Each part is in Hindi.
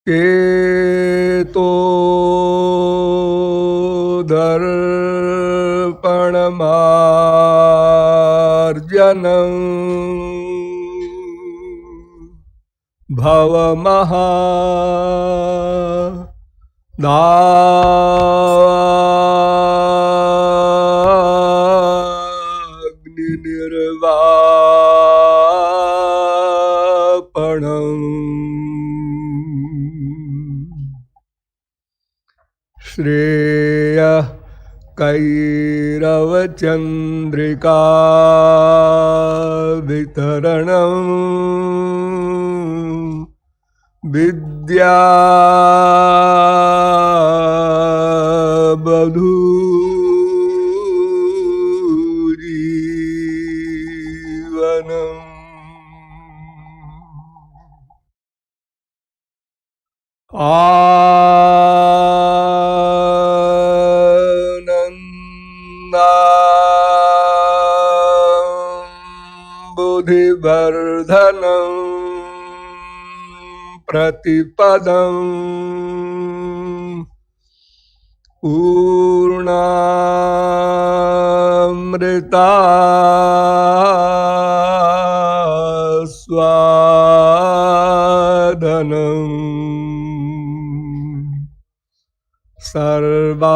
केतो दर्पणमार्जनं भवमहा दाग्निर्वापणम् श्रेयः कैरवचन्द्रिका वितरणम् विद्या बधूजीवनम् बुद्धिवर्धनम् प्रतिपदम् पूर्णामृतास्वादनम् सर्वात्मस्नपनं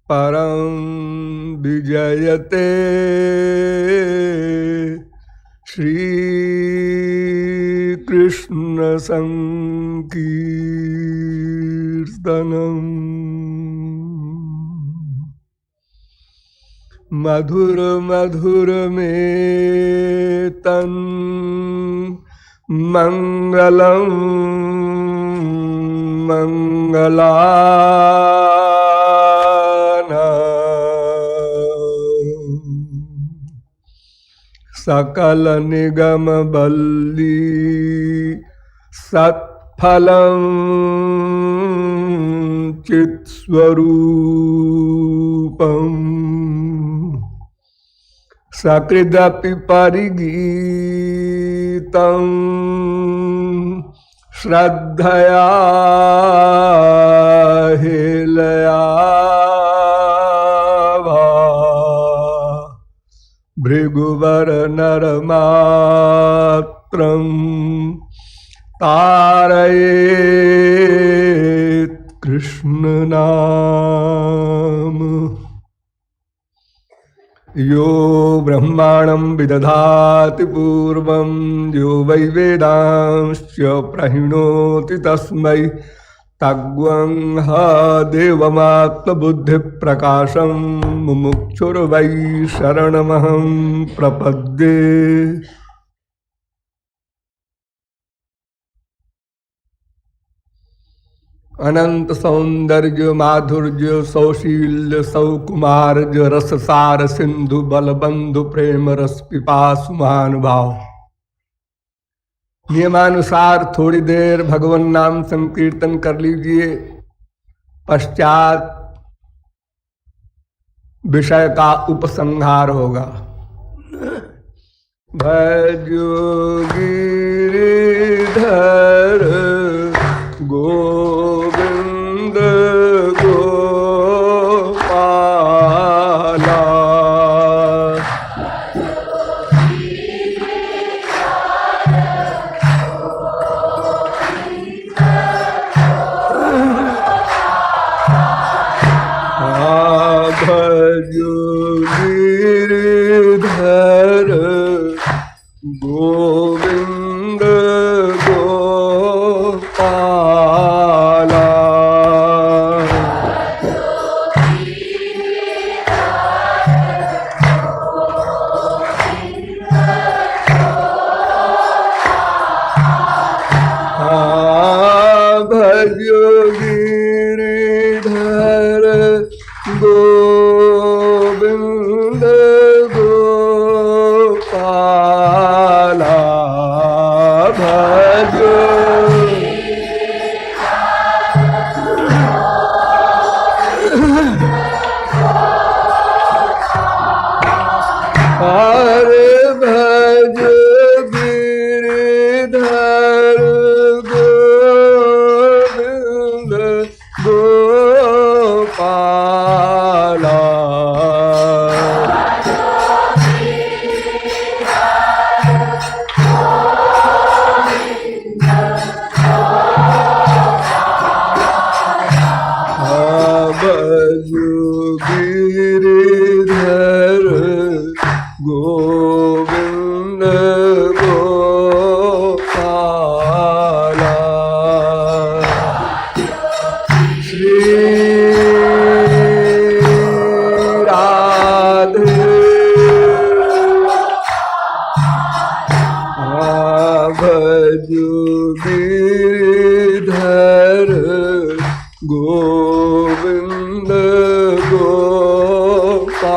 परं विजयते श्रीकृष्ण संकीर्तनम् मधुर मधुर में तन मंगलम मंगलाना सकल निगम बल्ली सत्फलम चित्स्वरूपम सकृदपि परिगीतं श्रद्धया हेलया भृगुवर नरमात्रं तारयेत् कृष्ण नाम। यो ब्रह्माणं विदधाति पूर्वं यो वै वेदांश्च प्रहिणोति तस्मै तग्वं ह देवमात्मबुद्धिप्रकाशं मुमुक्षुर्वै शरणमहं प्रपद्ये। अनंत सौंदर्य माधुर्य सौशील्य सौकुमार्य रससार सिंधु बलबंधु प्रेम रस पिपासु महानुभाव। नियमानुसार थोड़ी देर भगवान नाम संकीर्तन कर लीजिए, पश्चात विषय का उपसंहार होगा। भजो गिरिधर गोविंद गोपाला भजो गिरिधर गोविंद गोपाला भजो गिरिधर गोविंद गोपाला भजो हरे भजो गोविंद गोपाला श्री राधे भजो गिरिधर गोविंद गोपाला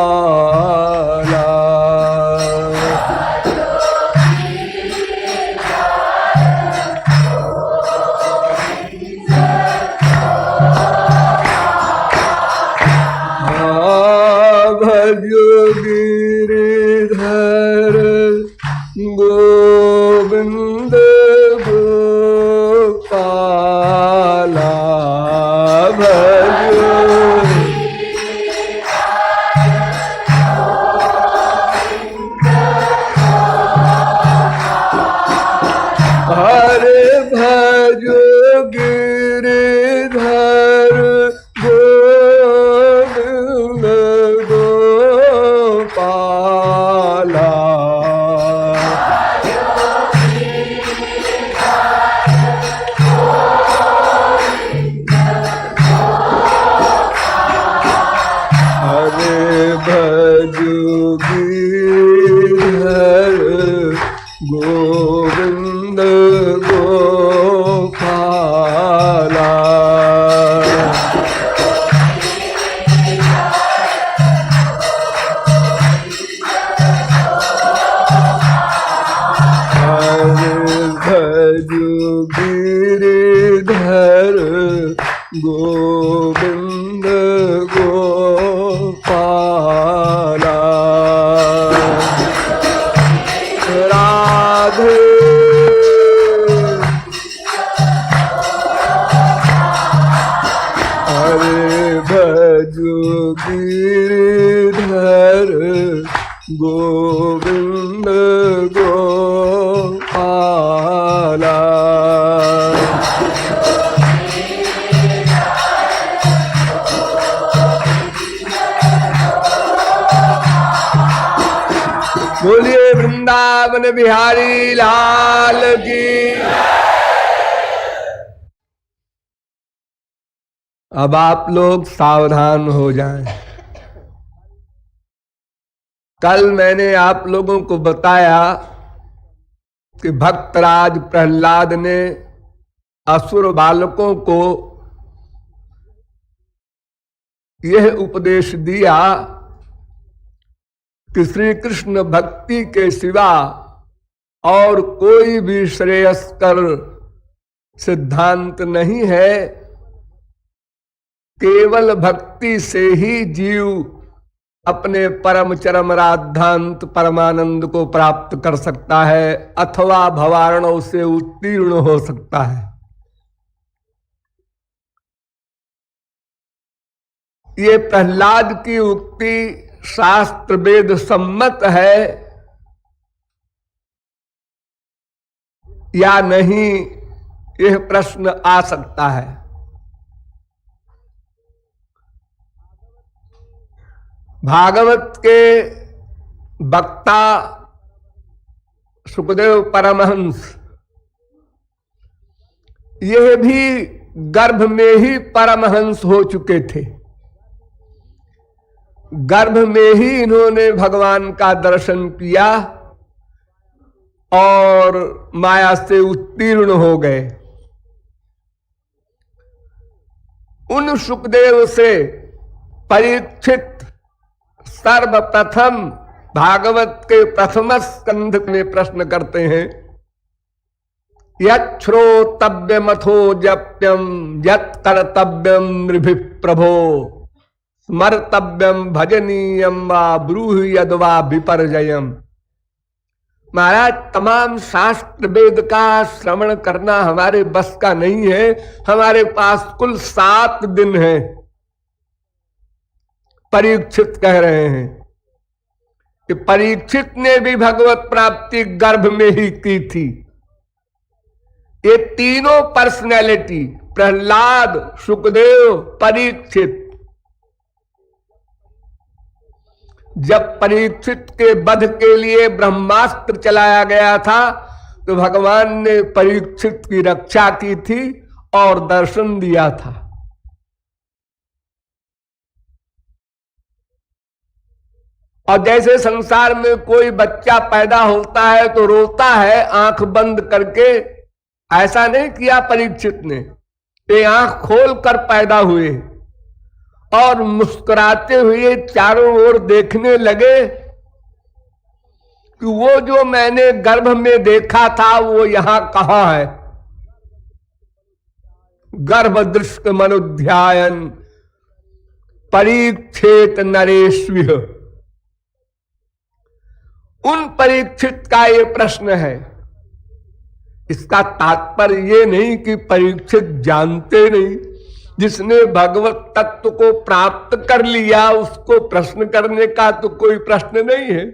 भजो गिरिधर गोविंद गोपाला भजो हरे भजो गिरिधर गोविंद गोपाला हरे भजो गिरिधर गोविंद गोपाला भजो गिरिधर गोविंद गोपाला राधे हरे भजो गिरिधर गोविंद गोपाला बोलिए वृंदावन बिहारी लाल की। अब आप लोग सावधान हो जाएं। कल मैंने आप लोगों को बताया कि भक्तराज प्रहलाद ने असुर बालकों को यह उपदेश दिया कि श्री कृष्ण भक्ति के सिवा और कोई भी श्रेयस्कर सिद्धांत नहीं है। केवल भक्ति से ही जीव अपने परम चरम राधांत परमानंद को प्राप्त कर सकता है अथवा भवारणों से उत्तीर्ण हो सकता है। ये प्रहलाद की उक्ति शास्त्र वेद सम्मत है या नहीं, यह प्रश्न आ सकता है। भागवत के वक्ता सुखदेव परमहंस यह भी गर्भ में ही परमहंस हो चुके थे। गर्भ में ही इन्होंने भगवान का दर्शन किया और माया से उत्तीर्ण हो गए। उन सुखदेव से परीक्षित सर्वप्रथम भागवत के प्रथम स्कंध में प्रश्न करते हैं, यत् श्रोतव्यमथो जप्यम यत् कर्तव्यम नृभिः प्रभो स्मर्तव्यम भजनीयम वा ब्रूहि यद्वा विपर्जयम। महाराज, तमाम शास्त्र वेद का श्रवण करना हमारे बस का नहीं है। हमारे पास कुल 7 दिन है। परीक्षित कह रहे हैं कि परीक्षित ने भी भगवत प्राप्ति गर्भ में ही की थी। ये तीनों पर्सनैलिटी प्रहलाद, सुखदेव, परीक्षित जब परीक्षित के वध के लिए ब्रह्मास्त्र चलाया गया था तो भगवान ने परीक्षित की रक्षा की थी और दर्शन दिया था। और जैसे संसार में कोई बच्चा पैदा होता है तो रोता है आंख बंद करके, ऐसा नहीं किया परीक्षित ने। ये आंख खोल कर पैदा हुए और मुस्कुराते हुए चारों ओर देखने लगे कि वो जो मैंने गर्भ में देखा था वो यहां कहां है। गर्भ दृष्ट मनुध्यायन परीक्षित नरेश्विह। उन परीक्षित का ये प्रश्न है। इसका तात्पर्य ये नहीं कि परीक्षित जानते नहीं। जिसने भगवत तत्व को प्राप्त कर लिया उसको प्रश्न करने का तो कोई प्रश्न नहीं है।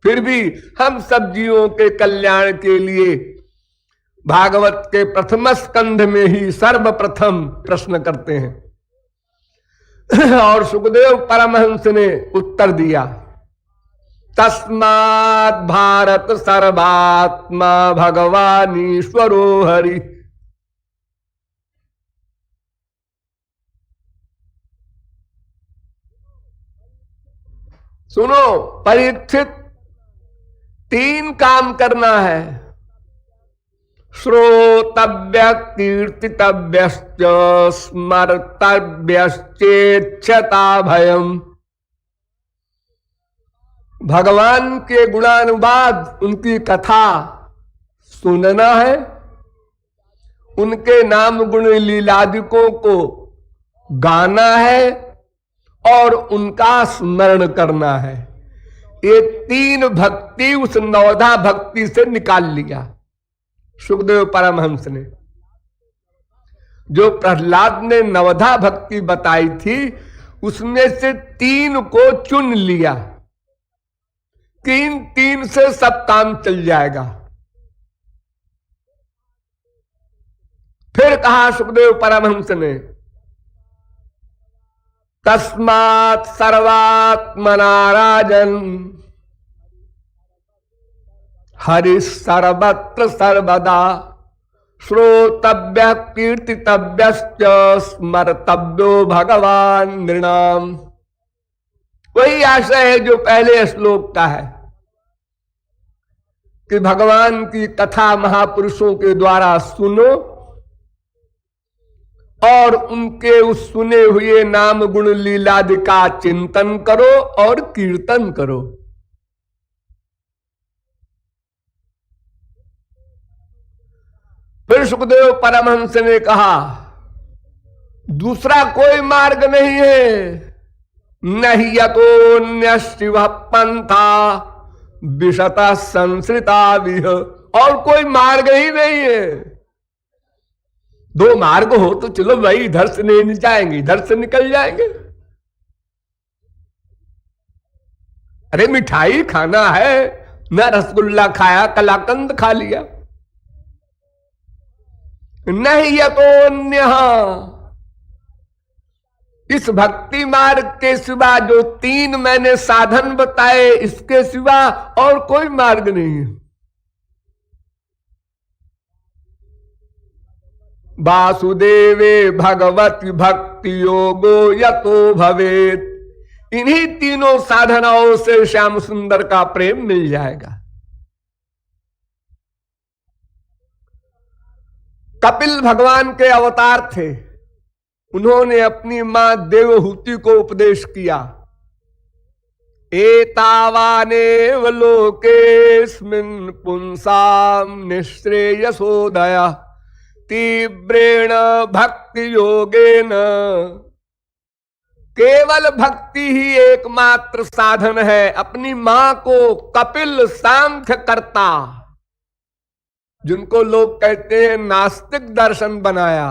फिर भी हम सब जीवों के कल्याण के लिए भागवत के प्रथम स्कंध में ही सर्वप्रथम प्रश्न करते हैं। और सुखदेव परमहंस ने उत्तर दिया, तस्मात् भारत सर्वात्मा भगवान ईश्वरो हरि। सुनो परीक्षित, 3 काम करना है। श्रोतव्य कीर्तितव्यश्च स्मर्तव्यश्चेच्छता भयम्। भगवान के गुणानुवाद, उनकी कथा सुनना है, उनके नाम गुण लीलादिकों को गाना है और उनका स्मरण करना है। ये 3 भक्ति उस नवधा भक्ति से निकाल लिया सुखदेव परमहंस ने। जो प्रहलाद ने नवधा भक्ति बताई थी उसमें से 3 को चुन लिया कि इन 3 से सब काम चल जाएगा। फिर कहा सुखदेव परमहंस ने, तस्मात् सर्वात्मना राजन हरि सर्वत्र सर्वदा श्रोतव्य कीर्तितव्यश्च स्मर्तव्यो भगवान नृणाम। वही आशय है जो पहले श्लोक का है कि भगवान की कथा महापुरुषों के द्वारा सुनो और उनके उस सुने हुए नाम गुण लीलादि का चिंतन करो और कीर्तन करो। फिर सुखदेव परमहंस ने कहा, दूसरा कोई मार्ग नहीं है। नहीं यतोन्य शिव पंथा विशता संसृता विह। और कोई मार्ग ही नहीं है। 2 मार्ग हो तो चलो भाई, इधर से नहीं जाएंगे इधर से निकल जाएंगे। अरे मिठाई खाना है, न रसगुल्ला खाया कलाकंद खा लिया। नहीं यतोन्य, इस भक्ति मार्ग के सिवा जो 3 मैंने साधन बताए इसके सिवा और कोई मार्ग नहीं है। वासुदेवे भगवती भक्ति योगो यतो भवेत। इन्हीं 3 साधनाओं से श्याम सुंदर का प्रेम मिल जाएगा। कपिल भगवान के अवतार थे। उन्होंने अपनी मां देवहूति को उपदेश किया, एतावानेव लोकेस्मिन् पुंसाम निःश्रेयसोदया तीव्रेण भक्ति योगेन। केवल भक्ति ही एकमात्र साधन है। अपनी मां को कपिल सांख्य करता, जिनको लोग कहते हैं नास्तिक दर्शन बनाया।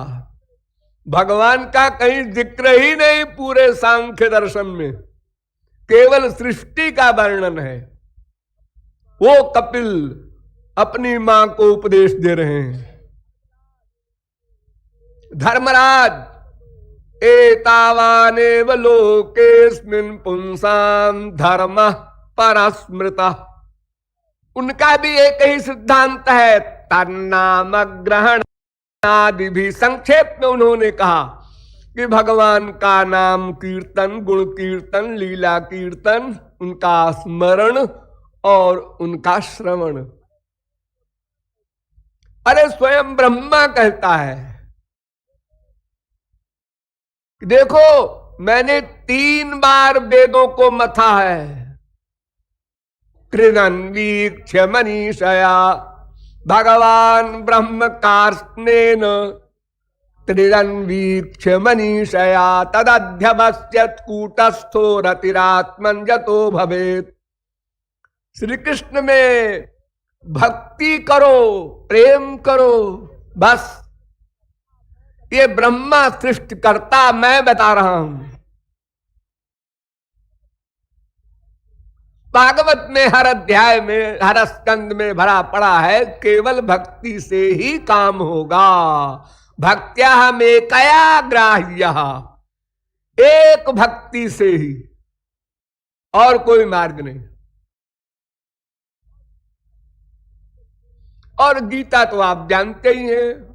भगवान का कहीं जिक्र ही नहीं पूरे सांख्य दर्शन में, केवल सृष्टि का वर्णन है। वो कपिल अपनी मां को उपदेश दे रहे हैं, धर्मराज एतावानेव लोकेस्मिन् पुंसां धर्मः परस्मृतः। उनका भी एक ही सिद्धांत है, तन्नाम ग्रहण आदि। भी संक्षेप में उन्होंने कहा कि भगवान का नाम कीर्तन, गुण कीर्तन, लीला कीर्तन, उनका स्मरण और उनका श्रवण। अरे स्वयं ब्रह्मा कहता है, देखो मैंने 3 बार वेदों को मथा है। कृदन्वीक्ष्य मनीषया भगवान ब्रह्म कार्ष्णेन त्रिदन्वीक्ष्य मनीषया तदध्यवस्यत् कूटस्थो रतिरात्मन् जतो भवेत्। श्री कृष्ण में भक्ति करो, प्रेम करो, बस। ये ब्रह्मा सृष्टिकर्ता मैं बता रहा हूं। भागवत में हर अध्याय में, हर स्कंद में भरा पड़ा है, केवल भक्ति से ही काम होगा। भक्त्या में कया ग्राह्य, एक भक्ति से ही, और कोई मार्ग नहीं। और गीता तो आप जानते ही हैं,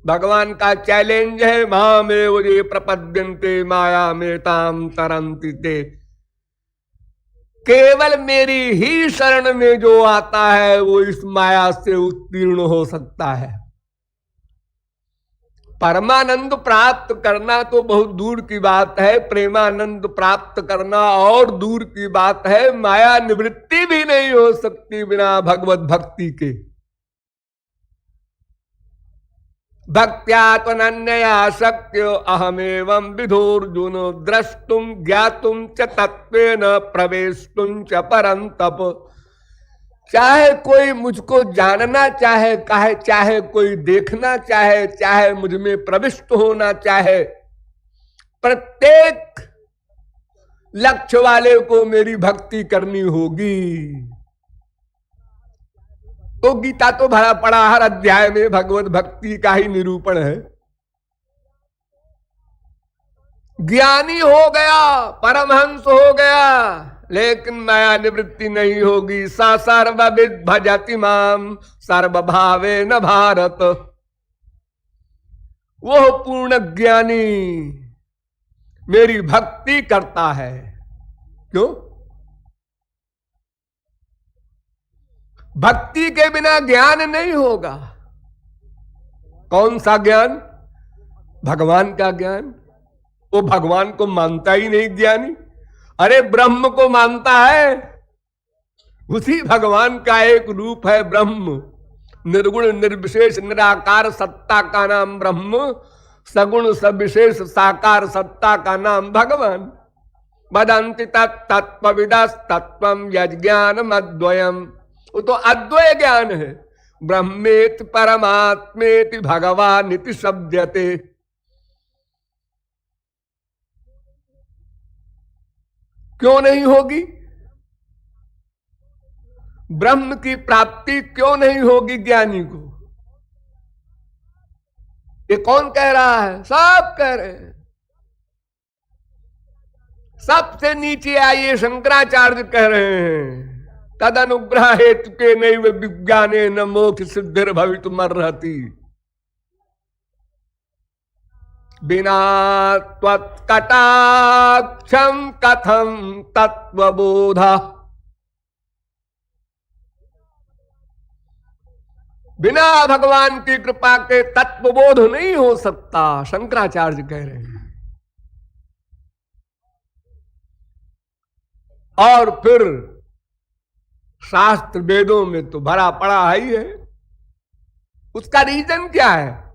भगवान का चैलेंज है, मामेव ये प्रपद्यन्ते माया में ताम तरन्ति ते। केवल मेरी ही शरण में जो आता है वो इस माया से उत्तीर्ण हो सकता है। परमानंद प्राप्त करना तो बहुत दूर की बात है, प्रेमानंद प्राप्त करना और दूर की बात है। माया निवृत्ति भी नहीं हो सकती बिना भगवत भक्ति के। भक्त्या त्वनन्यया शक्यो अहमेवं विधोर्जुन द्रष्टुम ज्ञातुम च तत्वेन प्रवेष्टुम च परंतप। चाहे कोई मुझको जानना चाहे, चाहे कोई देखना चाहे, चाहे मुझ में प्रविष्ट होना चाहे, प्रत्येक लक्ष्य वाले को मेरी भक्ति करनी होगी। तो गीता तो भरा पड़ा, हर अध्याय में भगवत भक्ति का ही निरूपण है। ज्ञानी हो गया, परमहंस हो गया, लेकिन माया निवृत्ति नहीं होगी। सा सर्वविद भजति माम सर्वभावे न भारत। वो पूर्ण ज्ञानी मेरी भक्ति करता है। क्यों? भक्ति के बिना ज्ञान नहीं होगा। कौन सा ज्ञान? भगवान का ज्ञान। वो भगवान को मानता ही नहीं ज्ञानी। अरे ब्रह्म को मानता है, उसी भगवान का एक रूप है ब्रह्म। निर्गुण निर्विशेष निराकार सत्ता का नाम ब्रह्म, सगुण सविशेष साकार सत्ता का नाम भगवान। वदन्ति तत्त्वविदस् तत्त्वं यज्ञानम् अद्वयम्। वो तो अद्वय ज्ञान है। ब्रह्मेति परमात्मेति भगवानिति शब्दते। क्यों नहीं होगी? ब्रह्म की प्राप्ति क्यों नहीं होगी ज्ञानी को? ये कौन कह रहा है? सब कह रहे हैं। सबसे नीचे आइए शंकराचार्य कह रहे हैं, तद अनुग्रह हेतु के नैव विज्ञाने न मोक्ष सिद्धिर भवितुमर्हति। बिना त्वत्कटाक्षं कथं तत्वबोध। बिना भगवान की कृपा के तत्वबोध नहीं हो सकता, शंकराचार्य कह रहे हैं। और फिर शास्त्र वेदों में तो भरा पड़ा ही है। उसका रीजन क्या है?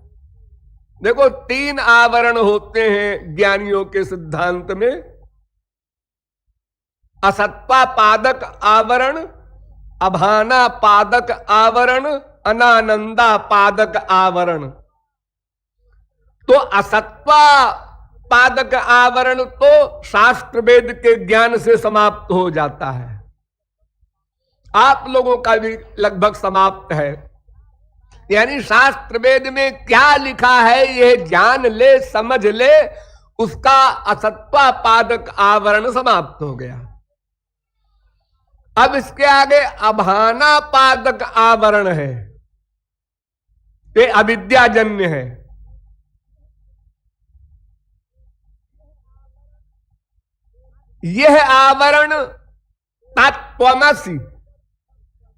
देखो 3 आवरण होते हैं ज्ञानियों के सिद्धांत में। असत्पा पादक आवरण, अभाना पादक आवरण, अनानंदा पादक आवरण। तो असत्पा पादक आवरण तो शास्त्र वेद के ज्ञान से समाप्त हो जाता है। आप लोगों का भी लगभग समाप्त है। यानी शास्त्र वेद में क्या लिखा है यह जान ले, समझ ले, उसका असत्वापादक आवरण समाप्त हो गया। अब इसके आगे अभानापादक आवरण है, ये अविद्याजन्य है। यह आवरण तत्त्वमसि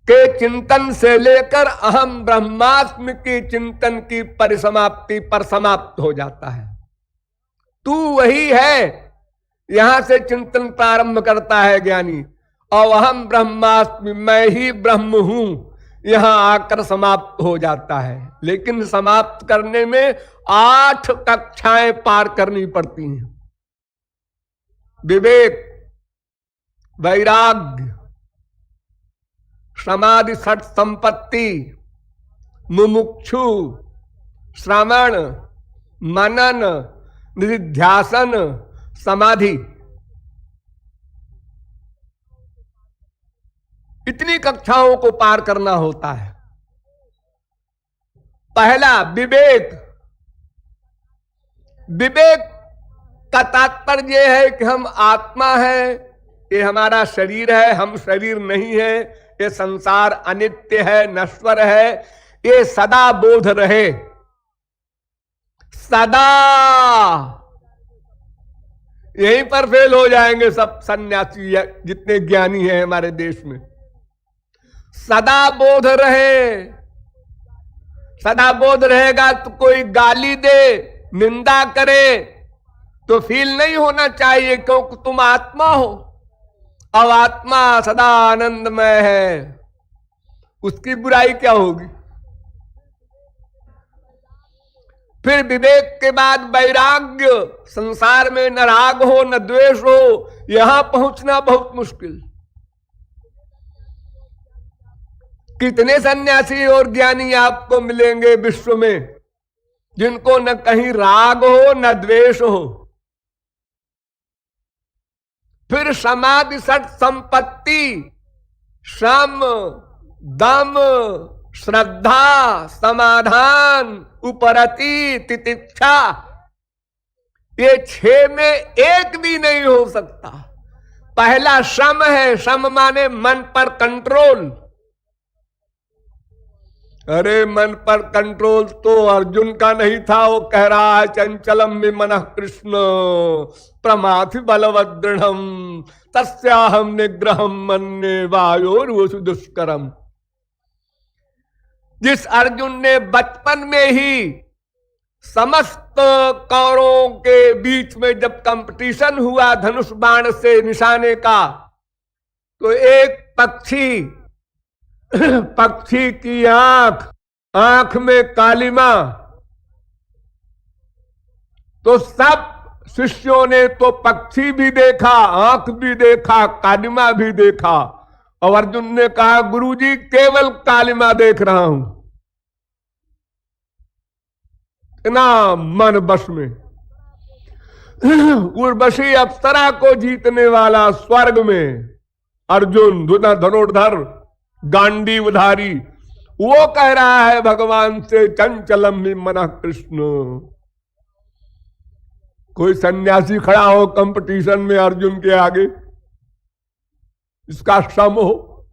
के चिंतन से लेकर अहम ब्रह्मास्मि के चिंतन की परिसमाप्ति पर समाप्त हो जाता है। तू वही है, यहां से चिंतन प्रारंभ करता है ज्ञानी, और अहम ब्रह्मास्मि, मैं ही ब्रह्म हूं, यहां आकर समाप्त हो जाता है। लेकिन समाप्त करने में 8 कक्षाएं पार करनी पड़ती हैं। विवेक, वैराग्य, समाधि षट संपत्ति, मुमुक्षु, श्रवण, मनन, निधिध्यासन, समाधि, इतनी कक्षाओं को पार करना होता है। पहला विवेक। विवेक का तात्पर्य है कि हम आत्मा है, ये हमारा शरीर है, हम शरीर नहीं है, ये संसार अनित्य है, नश्वर है, ये सदा बोध रहे। सदा यहीं पर फेल हो जाएंगे सब सन्यासी जितने ज्ञानी हैं हमारे देश में। सदा बोध रहे। सदा बोध रहेगा तो कोई गाली दे, निंदा करे तो फील नहीं होना चाहिए, क्योंकि तुम आत्मा हो। अब आत्मा सदा आनंदमय है, उसकी बुराई क्या होगी। फिर विवेक के बाद वैराग्य। संसार में न राग हो न द्वेष हो, यहां पहुंचना बहुत मुश्किल। कितने सन्यासी और ज्ञानी आपको मिलेंगे विश्व में जिनको न कहीं राग हो न द्वेष हो। फिर समाधि षट संपत्ति, शम, दम, श्रद्धा, समाधान, उपरति, तितिक्षा, ये 6 में एक भी नहीं हो सकता। पहला शम है। शम माने मन पर कंट्रोल। अरे मन पर कंट्रोल तो अर्जुन का नहीं था, वो कह रहा है चंचलम में मनः कृष्ण प्रमाथि बलवद दृढ़म तस्याहम निग्रहम मन्ये वायोर्वसु दुष्करम। जिस अर्जुन ने बचपन में ही समस्त कौरवों के बीच में जब कंपटीशन हुआ धनुष बाण से निशाने का, तो एक पक्षी की आंख में कालिमा, तो सब शिष्यों ने तो पक्षी भी देखा, आंख भी देखा, कालिमा भी देखा, और अर्जुन ने कहा गुरुजी केवल कालिमा देख रहा हूं। इतना मन बस में। उर्वशी अप्सरा को जीतने वाला स्वर्ग में अर्जुन धनुर्धर गांडीवधारी, वो कह रहा है भगवान से चंचलम में मनः कृष्ण। कोई सन्यासी खड़ा हो कंपटीशन में अर्जुन के आगे, इसका सम हो।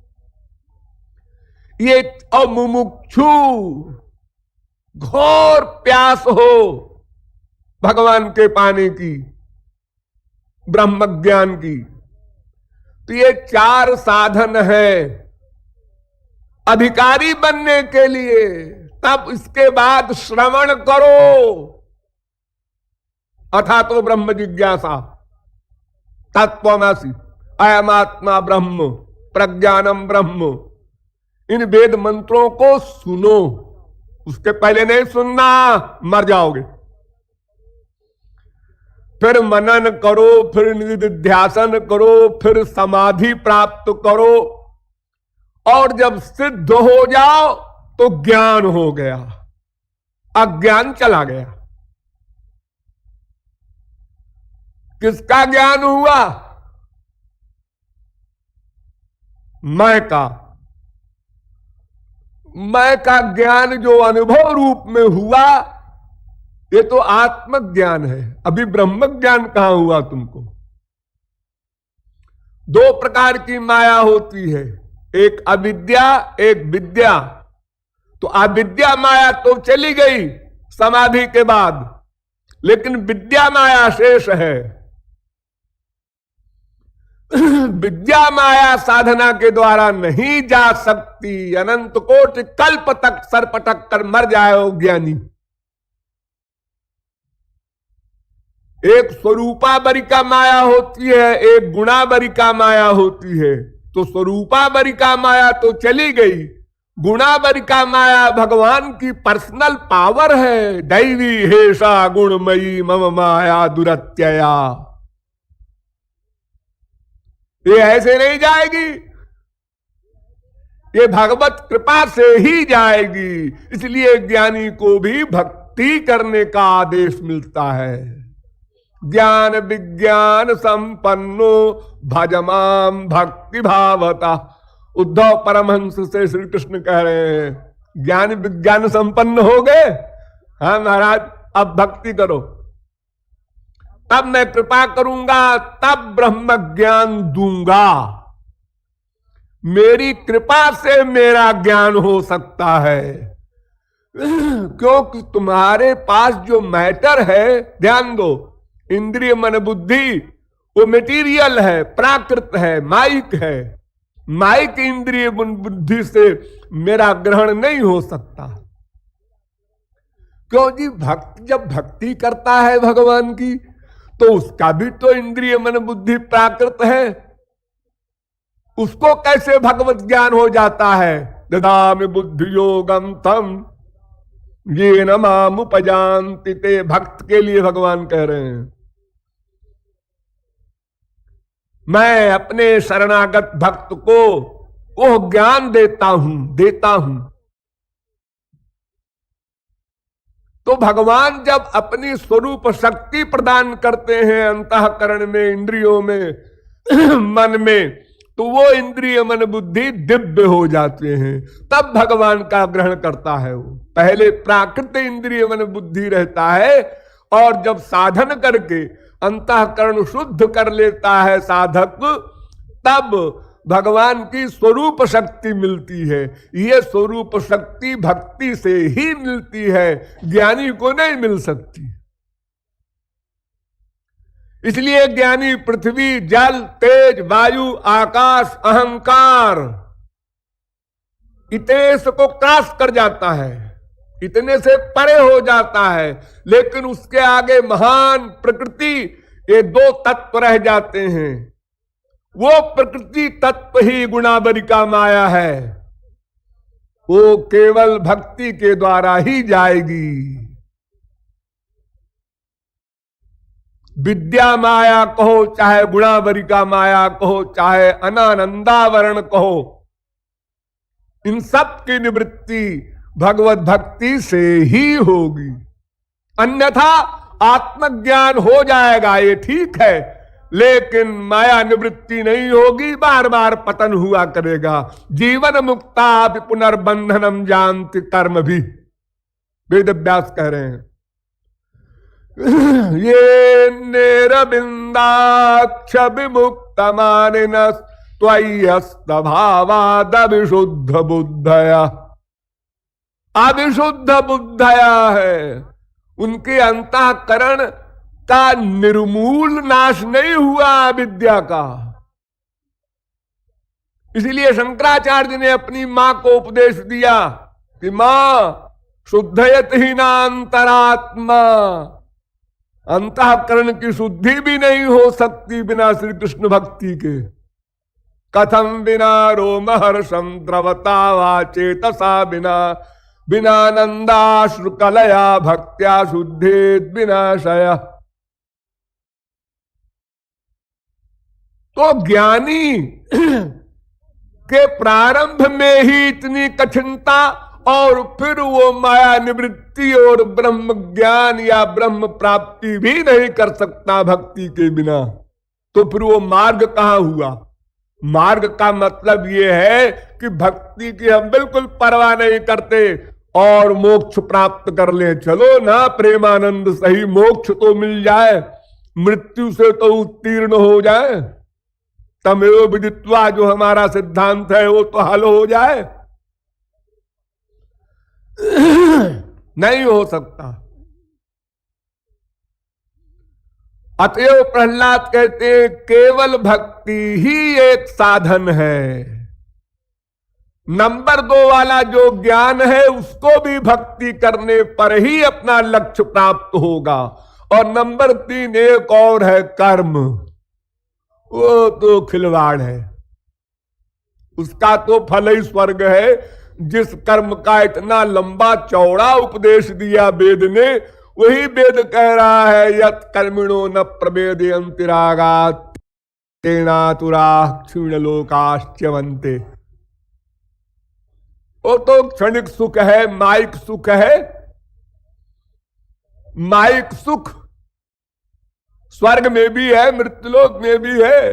ये अमुमुक्षु, घोर प्यास हो भगवान के पाने की, ब्रह्म ज्ञान की, तो ये 4 साधन है अधिकारी बनने के लिए। तब इसके बाद श्रवण करो, अथा तो ब्रह्म जिज्ञासा, तत्त्वमसि, अयमात्मा ब्रह्म, प्रज्ञानम ब्रह्म, इन वेद मंत्रों को सुनो। उसके पहले नहीं सुनना, मर जाओगे। फिर मनन करो, फिर निधिध्यासन करो, फिर समाधि प्राप्त करो, और जब सिद्ध हो जाओ तो ज्ञान हो गया, अज्ञान चला गया। किसका ज्ञान हुआ? मैं का ज्ञान जो अनुभव रूप में हुआ, ये तो आत्मज्ञान है, अभी ब्रह्म ज्ञान कहां हुआ तुमको। दो प्रकार की माया होती है, एक अविद्या एक विद्या। तो अविद्या माया तो चली गई समाधि के बाद, लेकिन विद्या माया शेष है। विद्या माया साधना के द्वारा नहीं जा सकती, अनंत कोटि कल्प तक सर पटक कर मर जाए वो ज्ञानी। एक स्वरूपावरिका माया होती है, एक गुणावरिका माया होती है। तो स्वरूपावरिका माया तो चली गई, गुणावरिका माया भगवान की पर्सनल पावर है। दैवी हेषा गुणमयी मम माया दुरत्यया, ये ऐसे नहीं जाएगी, ये भगवत कृपा से ही जाएगी। इसलिए ज्ञानी को भी भक्ति करने का आदेश मिलता है। ज्ञान विज्ञान संपन्नो भजमाम भक्ति भावता। उद्धव परमहंस से श्री कृष्ण कह रहे हैं ज्ञान विज्ञान संपन्न हो गए, हाँ महाराज अब भक्ति करो, तब मैं कृपा करूंगा, तब ब्रह्म ज्ञान दूंगा। मेरी कृपा से मेरा ज्ञान हो सकता है, क्योंकि तुम्हारे पास जो मैटर है, ध्यान दो, इंद्रिय मन बुद्धि वो मटेरियल है, प्राकृत है, माइक है। माइक इंद्रिय बुद्धि से मेरा ग्रहण नहीं हो सकता। क्यों जी, भक्त जब भक्ति करता है भगवान की, तो उसका भी तो इंद्रिय मन बुद्धि प्राकृत है, उसको कैसे भगवत ज्ञान हो जाता है। ददामि बुद्धि योगम तम ये न मामुपजान्ति ते। भक्त के लिए भगवान कह रहे हैं मैं अपने शरणागत भक्त को वो ज्ञान देता हूं। तो भगवान जब अपनी स्वरूप शक्ति प्रदान करते हैं अंतःकरण में, इंद्रियों में, मन में, तो वो इंद्रिय मन बुद्धि दिव्य हो जाते हैं, तब भगवान का ग्रहण करता है। वो पहले प्राकृत इंद्रिय मन बुद्धि रहता है, और जब साधन करके अंतःकरण शुद्ध कर लेता है साधक, तब भगवान की स्वरूप शक्ति मिलती है। यह स्वरूप शक्ति भक्ति से ही मिलती है, ज्ञानी को नहीं मिल सकती। इसलिए ज्ञानी पृथ्वी जल तेज वायु आकाश अहंकार इतने से को क्रॉस कर जाता है, इतने से परे हो जाता है, लेकिन उसके आगे महान प्रकृति, ये दो तत्व रह जाते हैं। वो प्रकृति तत्व ही गुणावरिका माया है, वो केवल भक्ति के द्वारा ही जाएगी। विद्या माया कहो, चाहे गुणावरिका माया कहो, चाहे अनानंदावरण कहो, इन सब की निवृत्ति भगवत भक्ति से ही होगी। अन्यथा आत्मज्ञान हो जाएगा, ये ठीक है, लेकिन माया निवृत्ति नहीं होगी, बार बार पतन हुआ करेगा। जीवन मुक्ता पुनर्बंधनम जानति कर्म भी, वेद व्यास कह रहे हैं। ये निरबिंदाक्ष विमुक्त मानिनस् त्वय्यस्त भावाद अविशुद्ध बुद्धया। अविशुद्ध बुद्धया है, उनके अंतःकरण का निर्मूल नाश नहीं हुआ विद्या का। इसीलिए शंकराचार्य ने अपनी मां को उपदेश दिया कि मां शुद्धयत ही ना अंतरात्मा, अंतःकरण की शुद्धि भी नहीं हो सकती बिना श्री कृष्ण भक्ति के। कथम बिना रोमहर्षम द्रवता वा चेतसा बिना, बिना नंदाश्रु कलया भक्त्या शुद्धेत विनाशय। तो ज्ञानी के प्रारंभ में ही इतनी कठिनता, और फिर वो माया निवृत्ति और ब्रह्म ज्ञान या ब्रह्म प्राप्ति भी नहीं कर सकता भक्ति के बिना, तो फिर वो मार्ग कहां हुआ। मार्ग का मतलब ये है कि भक्ति की हम बिल्कुल परवाह नहीं करते, और मोक्ष प्राप्त कर ले। चलो ना प्रेमानंद, सही मोक्ष तो मिल जाए, मृत्यु से तो उत्तीर्ण हो जाए, तमेव विदित्वा जो हमारा सिद्धांत है वो तो हल हो जाए। नहीं हो सकता। अतएव प्रहलाद कहते हैं केवल भक्ति ही एक साधन है। नंबर 2 वाला जो ज्ञान है उसको भी भक्ति करने पर ही अपना लक्ष्य प्राप्त होगा। और नंबर 3 एक और है कर्म, वो तो खिलवाड़ है, उसका तो फल ही स्वर्ग है। जिस कर्म का इतना लंबा चौड़ा उपदेश दिया वेद ने, वही वेद कह रहा है यत् कर्मिणो न प्रवेदयन्ति रागात् तेनातुराः क्षीणलोकाश्च्यवन्ते। वो तो क्षणिक सुख है, माइक सुख है। माइक सुख स्वर्ग में भी है, मृत्युलोक में भी है,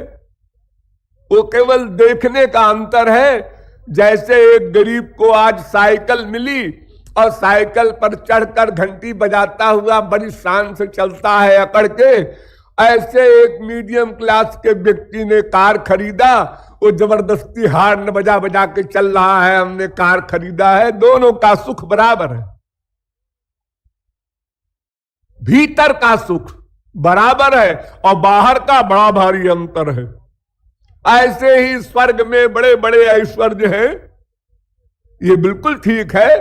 वो केवल देखने का अंतर है। जैसे एक गरीब को आज साइकिल मिली और साइकिल पर चढ़कर घंटी बजाता हुआ बड़ी शान से चलता है अकड़ के, ऐसे एक मीडियम क्लास के व्यक्ति ने कार खरीदा, वो जबरदस्ती हार्न बजा बजा के चल रहा है, हमने कार खरीदा है। दोनों का सुख बराबर है, भीतर का सुख बराबर है और बाहर का बड़ा भारी अंतर है। ऐसे ही स्वर्ग में बड़े बड़े ऐश्वर्य हैं, ये बिल्कुल ठीक है,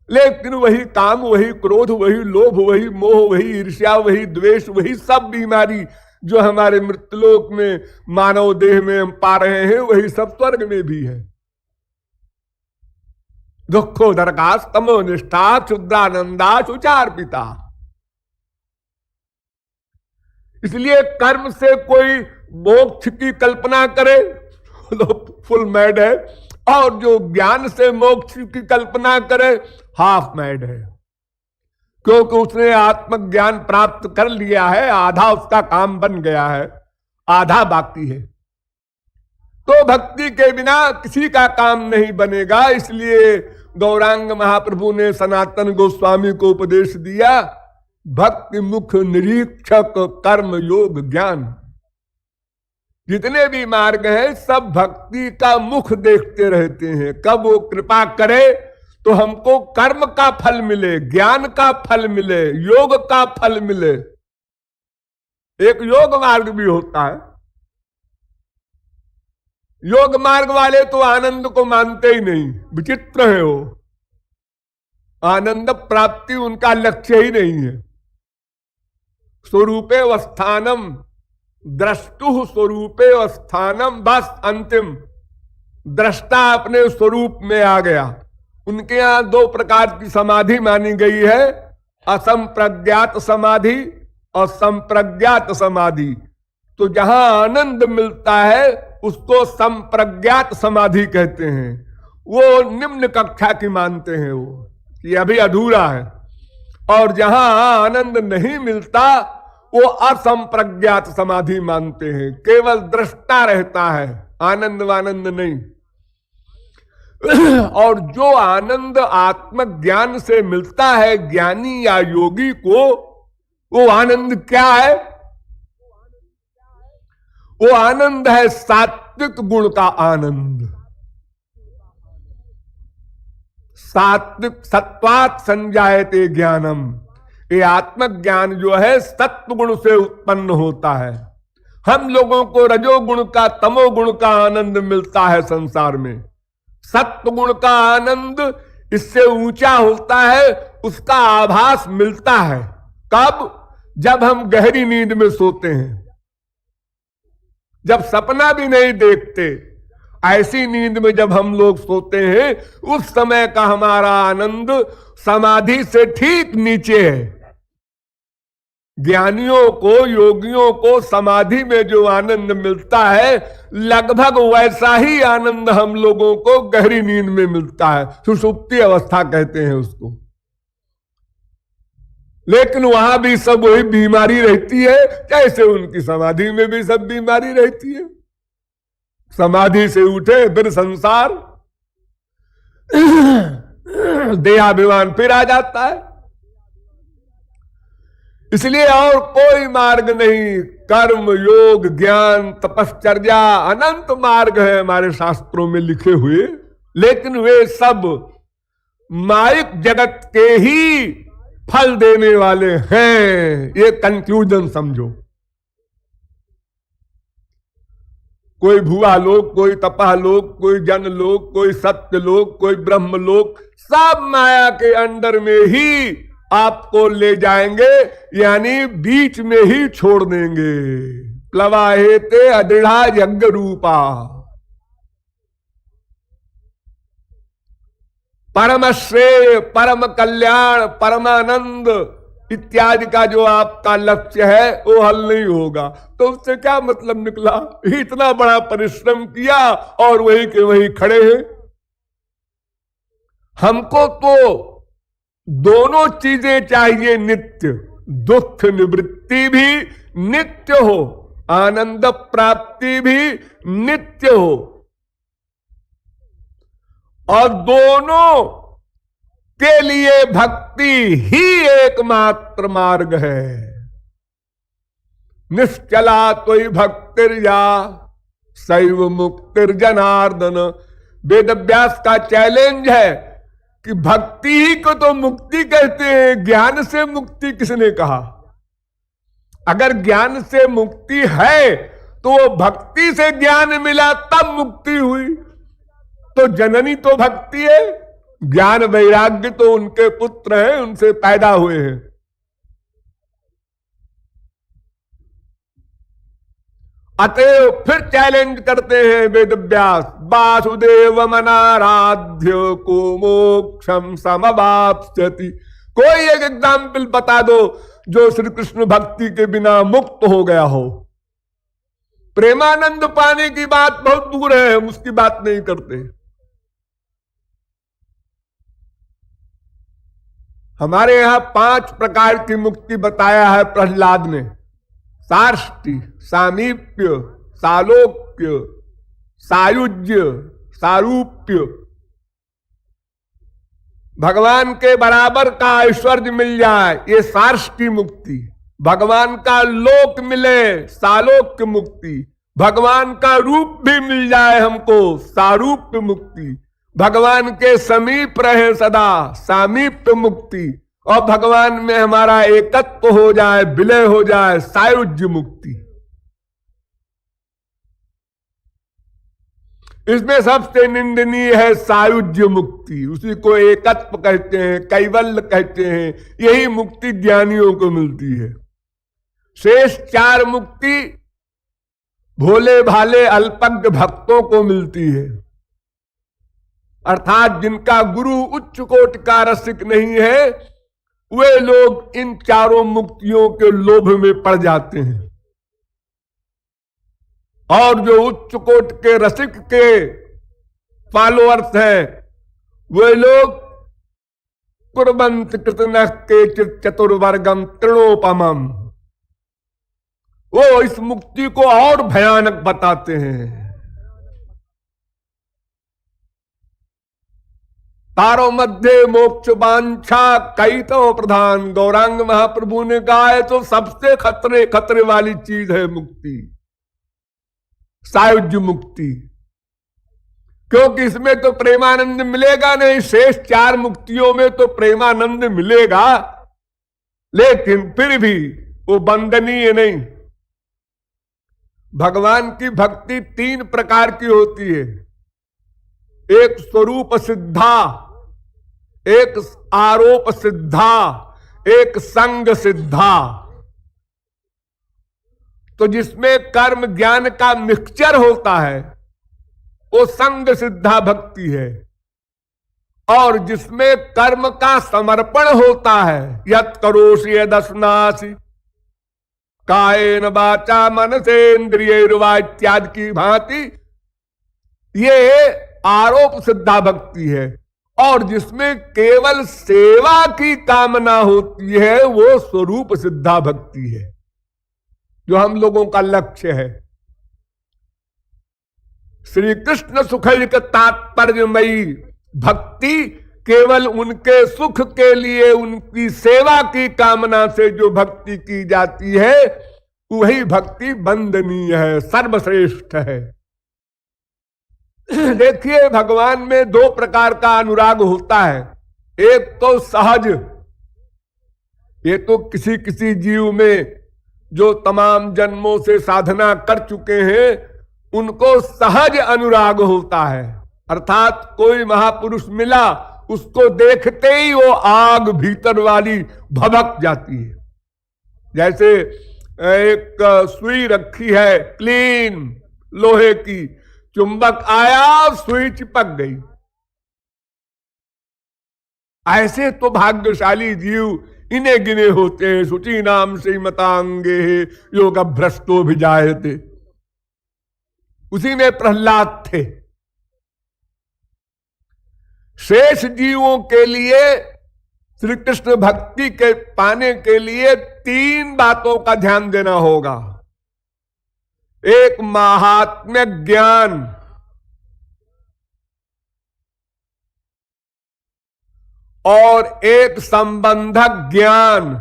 लेकिन वही काम, वही क्रोध, वही लोभ, वही मोह, वही ईर्ष्या, वही द्वेष, वही सब बीमारी जो हमारे मृत्युलोक में मानव देह में हम पा रहे हैं, वही सब स्वर्ग में भी है। दुखो दरकाश तमो निष्ठा क्षुद्रानंदा सुचार पिता। इसलिए कर्म से कोई मोक्ष की कल्पना करे तो फुल मैड है, और जो ज्ञान से मोक्ष की कल्पना करे हाफ मैड है, क्योंकि उसने आत्मज्ञान प्राप्त कर लिया है, आधा उसका काम बन गया है, आधा बाकी है। तो भक्ति के बिना किसी का काम नहीं बनेगा। इसलिए गौरांग महाप्रभु ने सनातन गोस्वामी को उपदेश दिया, भक्ति मुख निरीक्षक कर्म योग ज्ञान। जितने भी मार्ग हैं सब भक्ति का मुख देखते रहते हैं, कब वो कृपा करे तो हमको कर्म का फल मिले, ज्ञान का फल मिले, योग का फल मिले। एक योग मार्ग भी होता है। योग मार्ग वाले तो आनंद को मानते ही नहीं, विचित्र है वो, आनंद प्राप्ति उनका लक्ष्य ही नहीं है। स्वरूपे वस्थानम द्रष्टु स्वरूपे स्थानम, बस अंतिम दृष्टा अपने स्वरूप में आ गया। उनके यहां 2 प्रकार की समाधि मानी गई है, असंप्रज्ञात समाधि और संप्रज्ञात समाधि। तो जहां आनंद मिलता है उसको संप्रज्ञात समाधि कहते हैं, वो निम्न कक्षा की मानते हैं, वो कि अभी अधूरा है। और जहां आनंद नहीं मिलता वो असंप्रज्ञात समाधि मानते हैं, केवल दृष्टा रहता है, आनंद वानंद नहीं। और जो आनंद आत्मज्ञान से मिलता है ज्ञानी या योगी को, वो आनंद क्या है? वो आनंद है सात्विक गुण का आनंद। सात्विक सत्वात् संजायते ज्ञानम, ये आत्मज्ञान जो है सत्व गुण से उत्पन्न होता है। हम लोगों को रजोगुण का तमोगुण का आनंद मिलता है संसार में। सत्व गुण का आनंद इससे ऊंचा होता है, उसका आभास मिलता है कब? जब हम गहरी नींद में सोते हैं, जब सपना भी नहीं देखते, ऐसी नींद में जब हम लोग सोते हैं, उस समय का हमारा आनंद समाधि से ठीक नीचे है। ज्ञानियों को, योगियों को समाधि में जो आनंद मिलता है, लगभग वैसा ही आनंद हम लोगों को गहरी नींद में मिलता है, सुषुप्ति अवस्था कहते हैं उसको। लेकिन वहां भी सब वही बीमारी रहती है, जैसे उनकी समाधि में भी सब बीमारी रहती है। समाधि से उठे फिर संसार। देहाभिमान फिर आ जाता है। इसलिए और कोई मार्ग नहीं, कर्म योग ज्ञान तपश्चर्या अनंत मार्ग है हमारे शास्त्रों में लिखे हुए, लेकिन वे सब माइक जगत के ही फल देने वाले हैं। ये कंक्लूजन समझो। कोई भुआ लोक, कोई तपा लोक, कोई जन लोक, कोई सत्य लोक, कोई ब्रह्म लोक, सब माया के अंडर में ही आपको ले जाएंगे, यानी बीच में ही छोड़ देंगे। प्लवाहेते अदृढ़ा यज्ञ रूपा। परम श्रेय, परम कल्याण, परमानंद इत्यादि का जो आपका लक्ष्य है वो हल नहीं होगा। तो उससे क्या मतलब निकला? इतना बड़ा परिश्रम किया और वही के वही खड़े हैं। हमको तो दोनों चीजें चाहिए नित्य, दुख निवृत्ति भी नित्य हो, आनंद प्राप्ति भी नित्य हो, और दोनों के लिए भक्ति ही एकमात्र मार्ग है। निश्चला तोई भक्तिर्या शैव मुक्तिर्जनार्दन। वेद व्यास का चैलेंज है कि भक्ति ही को तो मुक्ति कहते हैं, ज्ञान से मुक्ति किसने कहा? अगर ज्ञान से मुक्ति है तो वो भक्ति से ज्ञान मिला तब मुक्ति हुई। तो जननी तो भक्ति है, ज्ञान वैराग्य तो उनके पुत्र हैं, उनसे पैदा हुए हैं। अतएव फिर चैलेंज करते हैं वेद व्यास, वासुदेव मनाराध्य को मोक्षम समवाप्स्यति। कोई एक एग्जाम्पल बता दो जो श्री कृष्ण भक्ति के बिना मुक्त हो गया हो। प्रेमानंद पाने की बात बहुत दूर है, हम उसकी बात नहीं करते। हमारे यहां 5 प्रकार की मुक्ति बताया है प्रहलाद ने। सार्ष्टि, सामीप्य, सालोक्य, सायुज्य, सारूप्य। भगवान के बराबर का ऐश्वर्य मिल जाए, ये सार्ष्टि मुक्ति। भगवान का लोक मिले, सालोक्य मुक्ति। भगवान का रूप भी मिल जाए हमको, सारूप्य मुक्ति। भगवान के समीप रहे सदा, सामीप्य मुक्ति। और भगवान में हमारा एकत्व हो जाए, विलय हो जाए, सायुज्य मुक्ति। इसमें सबसे निंदनीय है सायुज्य मुक्ति। उसी को एकत्व कहते हैं, कैवल्य कहते हैं। यही मुक्ति ज्ञानियों को मिलती है। शेष 4 मुक्ति भोले भाले अल्पज्ञ भक्तों को मिलती है, अर्थात जिनका गुरु उच्च कोटि का रसिक नहीं है, वे लोग इन 4 मुक्तियों के लोभ में पड़ जाते हैं। और जो उच्च कोटि के रसिक के फॉलोअर्स हैं, वे लोग कुर्वन्ति कृतनः केचित् चतुर्वर्गम तृणोपमम्। वो इस मुक्ति को और भयानक बताते हैं। तारो मध्य मोक्ष वांछा कैतव प्रधान। गौरांग महाप्रभु ने कहा है तो सबसे खतरे वाली चीज है मुक्ति, सायुज्य मुक्ति। क्योंकि इसमें तो प्रेमानंद मिलेगा नहीं। शेष 4 मुक्तियों में तो प्रेमानंद मिलेगा, लेकिन फिर भी वो वंदनीय नहीं। भगवान की भक्ति 3 प्रकार की होती है। एक स्वरूप सिद्धा, एक आरोप सिद्धा, एक संग सिद्धा। तो जिसमें कर्म ज्ञान का मिक्सचर होता है वो संग सिद्धा भक्ति है। और जिसमें कर्म का समर्पण होता है, यत् करोषि यदश्नासि कायेन वाचा मनसेन्द्रियैर्वा इत्यादि की भांति, ये आरोप सिद्धा भक्ति है। और जिसमें केवल सेवा की कामना होती है वो स्वरूप सिद्धा भक्ति है, जो हम लोगों का लक्ष्य है। श्री कृष्ण सुखैक तात्पर्यमयी भक्ति केवल उनके सुख के लिए, उनकी सेवा की कामना से जो भक्ति की जाती है वही भक्ति वंदनीय है, सर्वश्रेष्ठ है। देखिए, भगवान में दो प्रकार का अनुराग होता है। एक तो सहज, ये तो किसी किसी जीव में जो तमाम जन्मों से साधना कर चुके हैं उनको सहज अनुराग होता है, अर्थात कोई महापुरुष मिला उसको देखते ही वो आग भीतर वाली भभक जाती है। जैसे एक सुई रखी है क्लीन लोहे की, चुंबक आया सुई चिपक गई। ऐसे तो भाग्यशाली जीव इन्हें गिने होते हैं। शुचि नाम से मतांगे योग भ्रष्टो भी जाए थे, उसी में प्रहलाद थे। शेष जीवों के लिए श्री कृष्ण भक्ति के पाने के लिए तीन बातों का ध्यान देना होगा। एक महात्म्य ज्ञान, और एक संबंधक ज्ञान,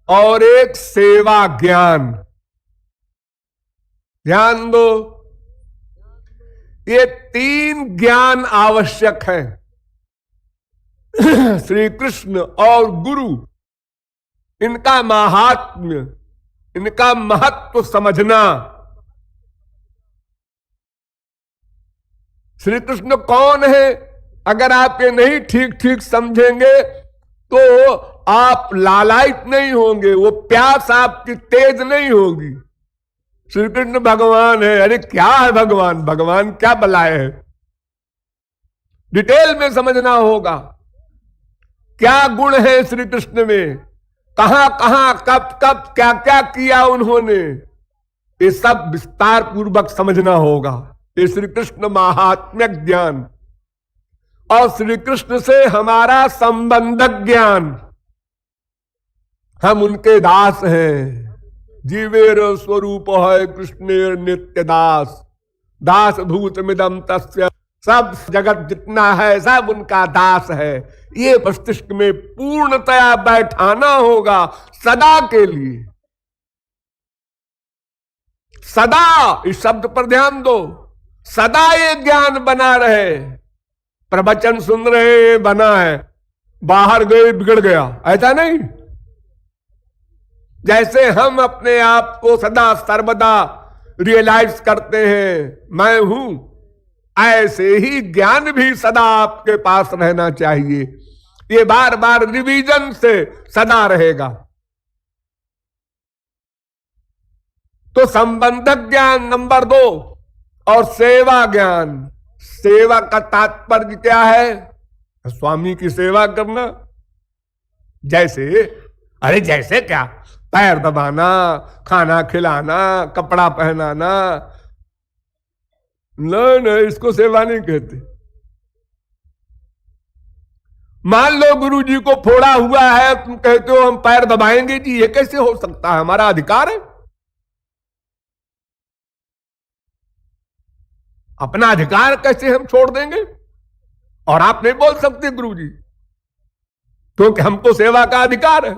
और एक सेवा ज्ञान। ध्यान दो, ये तीन ज्ञान आवश्यक है। श्री कृष्ण और गुरु, इनका महात्म्य, इनका महत्व समझना। श्री कृष्ण कौन है, अगर आप ये नहीं ठीक ठीक समझेंगे तो आप लालायित नहीं होंगे, वो प्यास आपकी तेज नहीं होगी। श्री कृष्ण भगवान है, अरे क्या है भगवान, भगवान क्या बलाए है, डिटेल में समझना होगा। क्या गुण है श्री कृष्ण में, कहां कहां कब कब क्या क्या किया उन्होंने, ये सब विस्तार पूर्वक समझना होगा। ये श्री कृष्ण महात्म्य ज्ञान और श्री कृष्ण से हमारा संबंधक ज्ञान। हम उनके दास हैं, जीवेर स्वरूप है कृष्णेर नित्य दास, दास भूत मिदम तस्य, सब जगत जितना है सब उनका दास है। ये मस्तिष्क में पूर्णतया बैठाना होगा सदा के लिए। सदा, इस शब्द पर ध्यान दो, सदा ये ज्ञान बना रहे। प्रवचन सुन रहे बना है, बाहर गए बिगड़ गया, ऐसा नहीं। जैसे हम अपने आप को सदा सर्वदा रियलाइज करते हैं मैं हूं, ऐसे ही ज्ञान भी सदा आपके पास रहना चाहिए। ये बार बार रिवीजन से सदा रहेगा। तो संबंधक ज्ञान नंबर 2 और सेवा ज्ञान। सेवा का तात्पर्य क्या है, स्वामी की सेवा करना। जैसे, अरे जैसे क्या, पैर दबाना, खाना खिलाना, कपड़ा पहनाना, नहीं, इसको सेवा नहीं कहते। मान लो गुरु जी को फोड़ा हुआ है, तुम कहते हो हम पैर दबाएंगे जी, ये कैसे हो सकता है, हमारा अधिकार है। अपना अधिकार कैसे हम छोड़ देंगे। और आप नहीं बोल सकते गुरु जी, क्योंकि हमको सेवा का अधिकार है।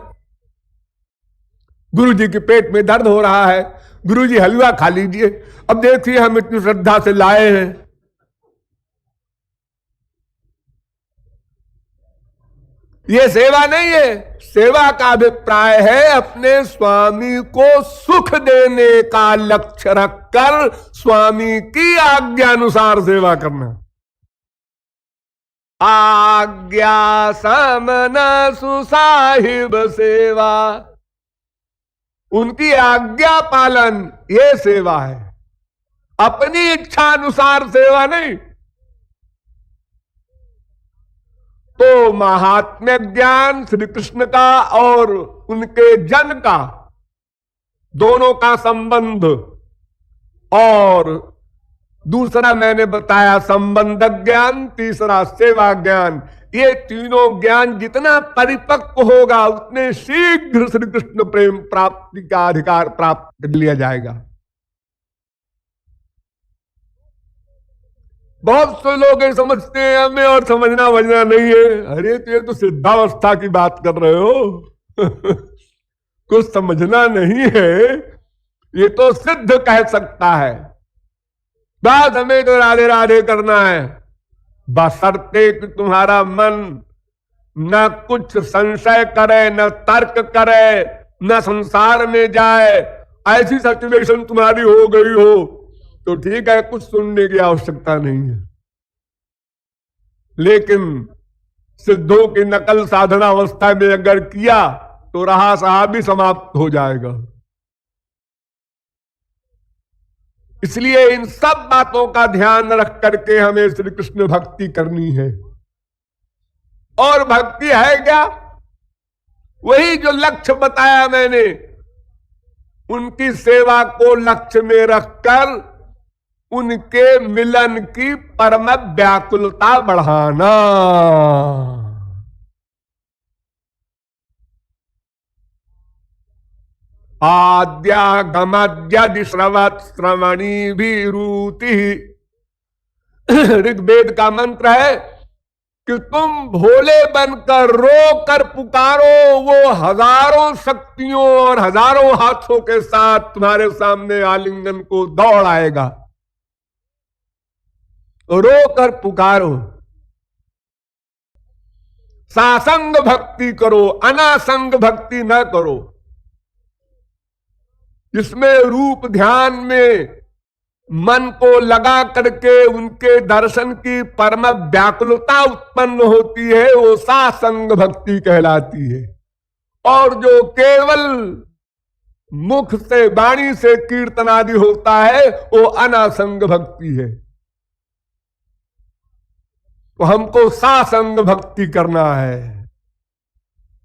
गुरु जी के पेट में दर्द हो रहा है, गुरु जी हलवा खा लीजिए। अब देखिए हम इतनी श्रद्धा से लाए हैं, ये सेवा नहीं है। सेवा का अभिप्राय है अपने स्वामी को सुख देने का लक्ष्य रखकर स्वामी की आज्ञा अनुसार सेवा करना। आज्ञा समन सुसाहिब सेवा, उनकी आज्ञा पालन, ये सेवा है, अपनी इच्छा अनुसार सेवा नहीं। तो महात्म्य ज्ञान श्री कृष्ण का और उनके जन का, दोनों का संबंध, और दूसरा मैंने बताया संबंधक ज्ञान, तीसरा सेवा ज्ञान। ये तीनों ज्ञान जितना परिपक्व होगा उतने शीघ्र श्री कृष्ण प्रेम प्राप्ति का अधिकार प्राप्त कर लिया जाएगा। बहुत से लोग ये समझते हैं हमें और समझना वझना नहीं है। अरे तो ये तो सिद्धावस्था की बात कर रहे हो कुछ समझना नहीं है, ये तो सिद्ध कह सकता है। बस हमें तो राधे राधे करना है, बशर्ते कि तुम्हारा मन न कुछ संशय करे, न तर्क करे, न संसार में जाए। ऐसी सिचुएशन तुम्हारी हो गई हो तो ठीक है, कुछ सुनने की आवश्यकता नहीं है। लेकिन सिद्धों की नकल साधना अवस्था में अगर किया तो रहा सहा भी समाप्त हो जाएगा। इसलिए इन सब बातों का ध्यान रख करके हमें श्री कृष्ण भक्ति करनी है। और भक्ति है क्या? वही जो लक्ष्य बताया मैंने, उनकी सेवा को लक्ष्य में रखकर उनके मिलन की परम व्याकुलता बढ़ाना। आद्यागमद्यदि श्रवत् श्रवणी भी रूति, ऋग्वेद का मंत्र है कि तुम भोले बनकर रो कर पुकारो, वो हजारों शक्तियों और हजारों हाथों के साथ तुम्हारे सामने आलिंगन को दौड़ आएगा। रो कर पुकारो, सासंग भक्ति करो, अनासंग भक्ति न करो, जिसमें रूप ध्यान में मन को लगा करके उनके दर्शन की परम व्याकुलता उत्पन्न होती है, वो सासंग भक्ति कहलाती है। और जो केवल मुख से वाणी से कीर्तन आदि होता है वो अनासंग भक्ति है। तो हमको सासंग भक्ति करना है।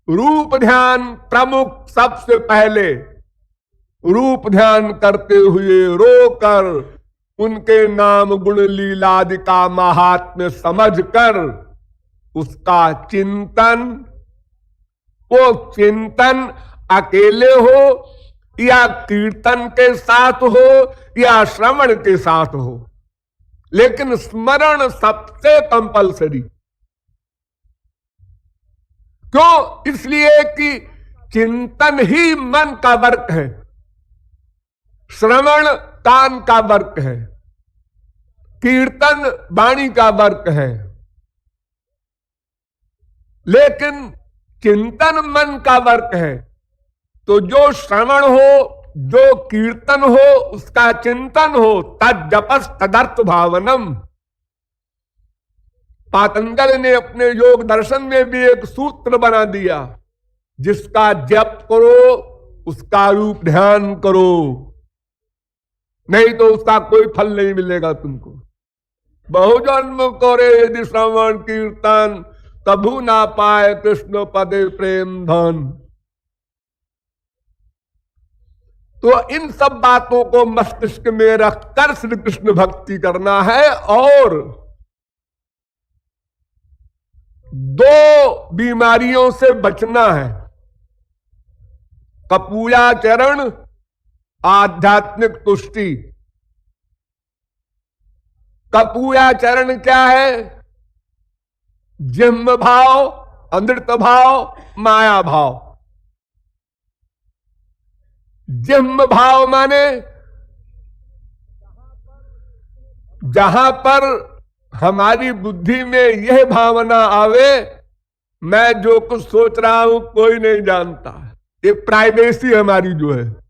रूप ध्यान प्रमुख, सबसे पहले रूप ध्यान करते हुए रोकर उनके नाम गुण लीलादि का महात्म्य समझकर उसका चिंतन, वो चिंतन अकेले हो या कीर्तन के साथ हो या श्रवण के साथ हो, लेकिन स्मरण सबसे कंपलसरी। क्यों? इसलिए कि चिंतन ही मन का वर्क है, श्रवण कान का वर्क है, कीर्तन वाणी का वर्क है, लेकिन चिंतन मन का वर्क है। तो जो श्रवण हो, जो कीर्तन हो, उसका चिंतन हो, तज्जपस तदर्थ भावनम। पातंजलि ने अपने योग दर्शन में भी एक सूत्र बना दिया, जिसका जप करो उसका रूप ध्यान करो, नहीं तो उसका कोई फल नहीं मिलेगा तुमको। बहुजन्म करे यदि श्रवण कीर्तन, तभु ना पाए कृष्ण पदे प्रेम धन। तो इन सब बातों को मस्तिष्क में रखकर श्री कृष्ण भक्ति करना है। और दो बीमारियों से बचना है, कपूयाचरण, आध्यात्मिक तुष्टि। कपूयाचरण क्या है? जिह्म भाव, अमृत भाव, माया भाव। जिह्म भाव माने जहां पर हमारी बुद्धि में यह भावना आवे, मैं जो कुछ सोच रहा हूं कोई नहीं जानता, ये प्राइवेसी हमारी जो है।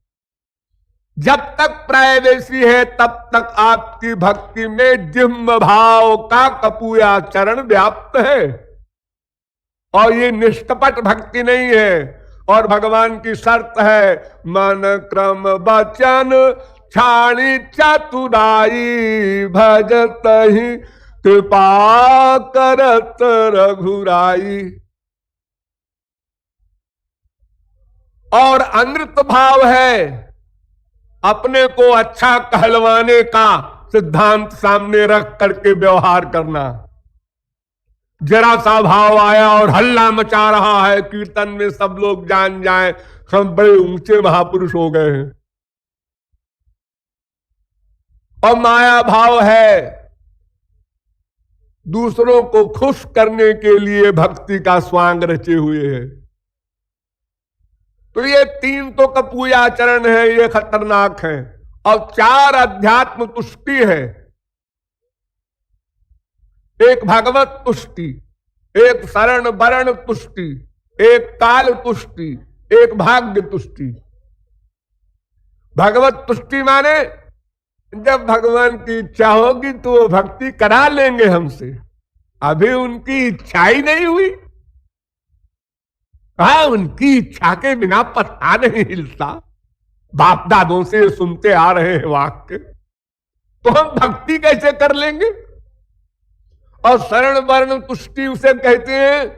जब तक प्राइवेसी है तब तक आपकी भक्ति में जिह्म भाव का कपूयाचरण व्याप्त है, और ये निष्कपट भक्ति नहीं है। और भगवान की शर्त है, मन क्रम वचन छाणी चतुराई, भजत ही कृपा करत रघुराई। और अमृत भाव है अपने को अच्छा कहलवाने का सिद्धांत सामने रख करके व्यवहार करना। जरा सा भाव आया और हल्ला मचा रहा है कीर्तन में, सब लोग जान जाएं हम बड़े ऊंचे महापुरुष हो गए हैं। और माया भाव है दूसरों को खुश करने के लिए भक्ति का स्वांग रचे हुए हैं। तो ये 3 तो कपूयाचरण है, ये खतरनाक है। और 4 अध्यात्म तुष्टि है। एक भगवत तुष्टि, एक शरण वरण तुष्टि, एक काल तुष्टि, एक भाग्य तुष्टि। भगवत तुष्टि माने जब भगवान की इच्छा होगी तो वो भक्ति करा लेंगे हमसे। अभी उनकी इच्छा ही नहीं हुई। हाँ, उनकी इच्छा के बिना पत्ता नहीं हिलता। बाप दादों से सुनते आ रहे हैं वाक्य, तो हम भक्ति कैसे कर लेंगे? और शरण वर्ण तुष्टि उसे कहते हैं,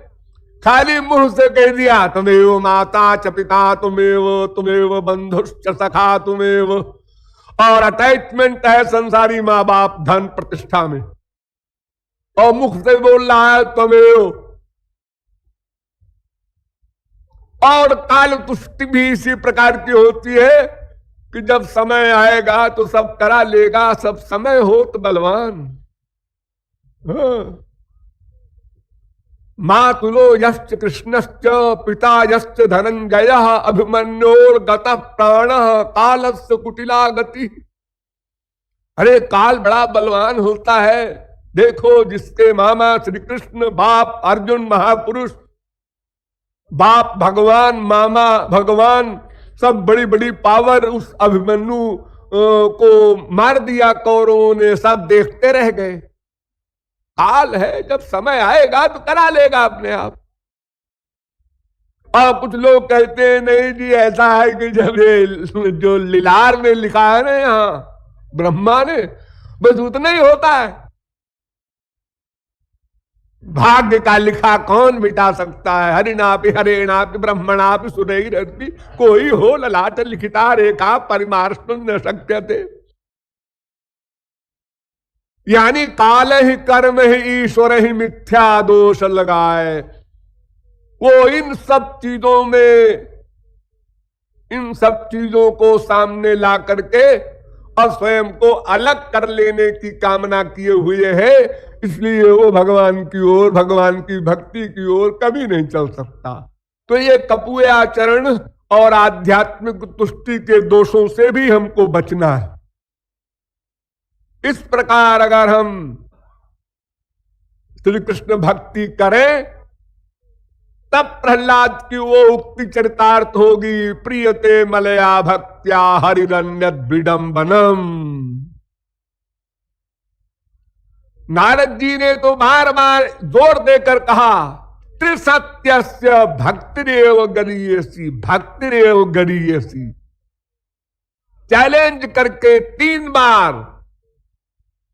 खाली मुंह से कह दिया तुमेव माता च पिता तुमेव बंधुश्च सखा तुमेव, और अटैचमेंट है संसारी माँ बाप धन प्रतिष्ठा में, और मुख से बोल रहा है तुमेव। और काल तुष्टि भी इसी प्रकार की होती है कि जब समय आएगा तो सब करा लेगा, सब समय हो तो बलवान। मातुलो यश्च कृष्णश्च पिता यश्च धनंजयः अभिमन्योर्गतः प्राणः कालस्य कुटिला गति। अरे काल बड़ा बलवान होता है। देखो, जिसके मामा श्री कृष्ण, बाप अर्जुन महापुरुष, बाप भगवान, मामा भगवान, सब बड़ी बड़ी पावर, उस अभिमन्यु को मार दिया कौरवों ने, सब देखते रह गए। काल है, जब समय आएगा तो करा लेगा अपने आप। और कुछ लोग कहते हैं नहीं जी, ऐसा है कि जब ये जो लीलार में लिखा है ना यहाँ ब्रह्मा ने, बस उतना ही होता है। भाग्य का लिखा कौन मिटा सकता है? हरिनापि हरेणापि ब्रह्मणापि सुरैरपि कोई हो ललाट लिखिता रेखा परिमार्ष्टुं न शक्यते। यानी काल ही कर्म ही ईश्वर ही मिथ्या दोष लगाए। वो इन सब चीजों में, इन सब चीजों को सामने ला करके और स्वयं को अलग कर लेने की कामना किए हुए है। इसलिए वो भगवान की ओर, भगवान की भक्ति की ओर कभी नहीं चल सकता। तो ये कपूयाचरण और आध्यात्मिक तुष्टि के दोषों से भी हमको बचना है। इस प्रकार अगर हम श्री कृष्ण भक्ति करें तब प्रहलाद की वो उक्ति चरितार्थ होगी, प्रियते मलया भक्त्या हरिरन्यद विडंबनम। नारद जी ने तो बार बार जोर देकर कहा, त्रिसत्यस्य भक्तिरेव गरीयसी, भक्तिरेव गरीयसी। चैलेंज करके 3 बार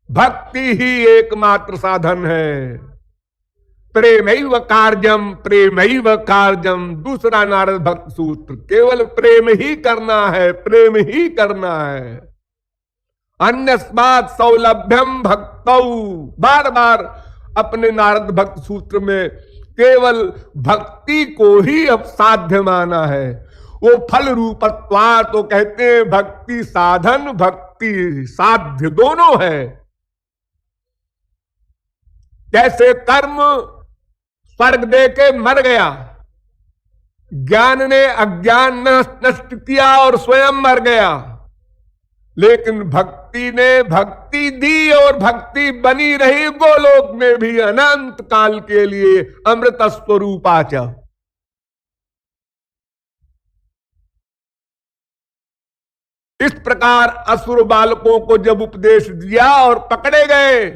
भक्ति ही एकमात्र साधन है। प्रेमैव कार्यम, प्रेमैव कार्यम। दूसरा नारद भक्त सूत्र, केवल प्रेम ही करना है, प्रेम ही करना है। अन्यस्मात् सौलभ्यम भक्तौ। बार बार अपने नारद भक्त सूत्र में केवल भक्ति को ही अब साध्य माना है। वो फल रूपत्वा तो कहते हैं भक्ति साधन, भक्ति साध्य दोनों है। जैसे कर्म स्वर्ग दे के मर गया, ज्ञान ने अज्ञान नष्ट किया और स्वयं मर गया, लेकिन भक्ति ने भक्ति दी और भक्ति बनी रही गोलोक में भी अनंत काल के लिए अमृत स्वरूपाच। इस प्रकार असुर बालकों को जब उपदेश दिया और पकड़े गए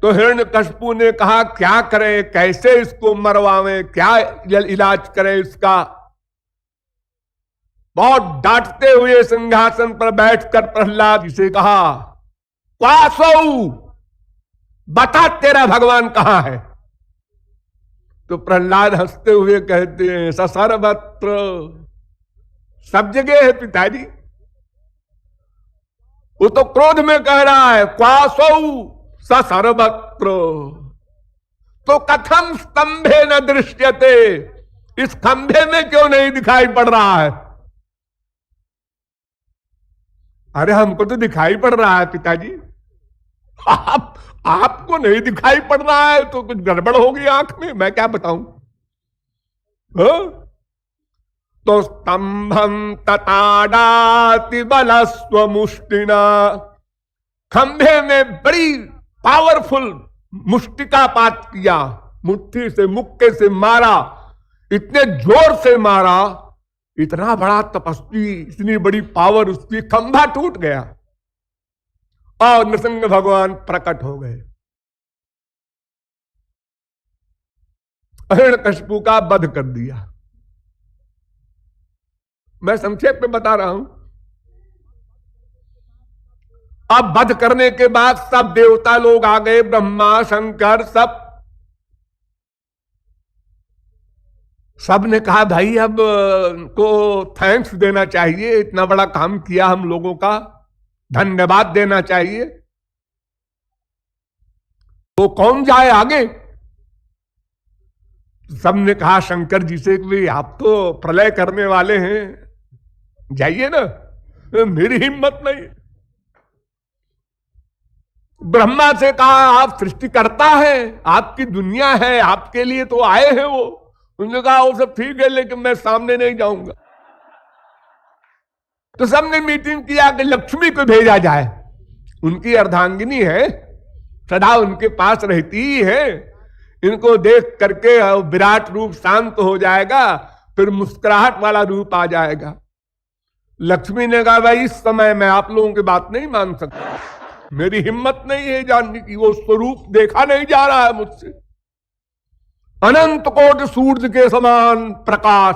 तो हिरण्यकशिपु ने कहा क्या करें, कैसे इसको मरवावें, क्या इलाज करें इसका। बहुत डांटते हुए सिंहासन पर बैठकर प्रहलाद जी से कहा, क्वासौ, बता तेरा भगवान कहां है। तो प्रहलाद हंसते हुए कहते हैं, सर्वत्र, सब जगह है पिताजी। वो तो क्रोध में कह रहा है, क्वासौ सर्वत्र, तो कथम स्तंभे न दृश्यते, इस खंभे में क्यों नहीं दिखाई पड़ रहा है। अरे हमको तो दिखाई पड़ रहा है पिताजी, आपको नहीं दिखाई पड़ रहा है तो कुछ गड़बड़ होगी आंख में, मैं क्या बताऊं। तो स्तंभम तताड़ाति बलस्व मुष्टिना, खंभे में बड़ी पावरफुल मुष्टिकापात किया, मुट्ठी से मुक्के से मारा, इतने जोर से मारा, इतना बड़ा तपस्वी, इतनी बड़ी पावर उसकी, खंभा टूट गया और नृसिंह भगवान प्रकट हो गए। हिरण्यकशिपु का वध कर दिया। मैं संक्षेप में बता रहा हूं। अब वध करने के बाद सब देवता लोग आ गए, ब्रह्मा शंकर सब ने कहा भाई अब को थैंक्स देना चाहिए, इतना बड़ा काम किया हम लोगों का, धन्यवाद देना चाहिए। तो कौन जाए आगे? सबने कहा शंकर जी से कि आप तो प्रलय करने वाले हैं, जाइए ना, मेरी हिम्मत नहीं। ब्रह्मा से कहा आप सृष्टिकर्ता है, आपकी दुनिया है, आपके लिए तो आए हैं वो। उन्होंने कहा वो सब ठीक है लेकिन मैं सामने नहीं जाऊंगा। तो सबने मीटिंग किया कि लक्ष्मी को भेजा जाए, उनकी अर्धांगिनी है, सदा उनके पास रहती ही है, इनको देख करके विराट रूप शांत हो जाएगा, फिर मुस्कुराहट वाला रूप आ जाएगा। लक्ष्मी ने कहा भाई इस समय मैं आप लोगों की बात नहीं मान सकता, मेरी हिम्मत नहीं है जानने की, वो स्वरूप देखा नहीं जा रहा है मुझसे। अनंत कोटि सूर्य के समान प्रकाश,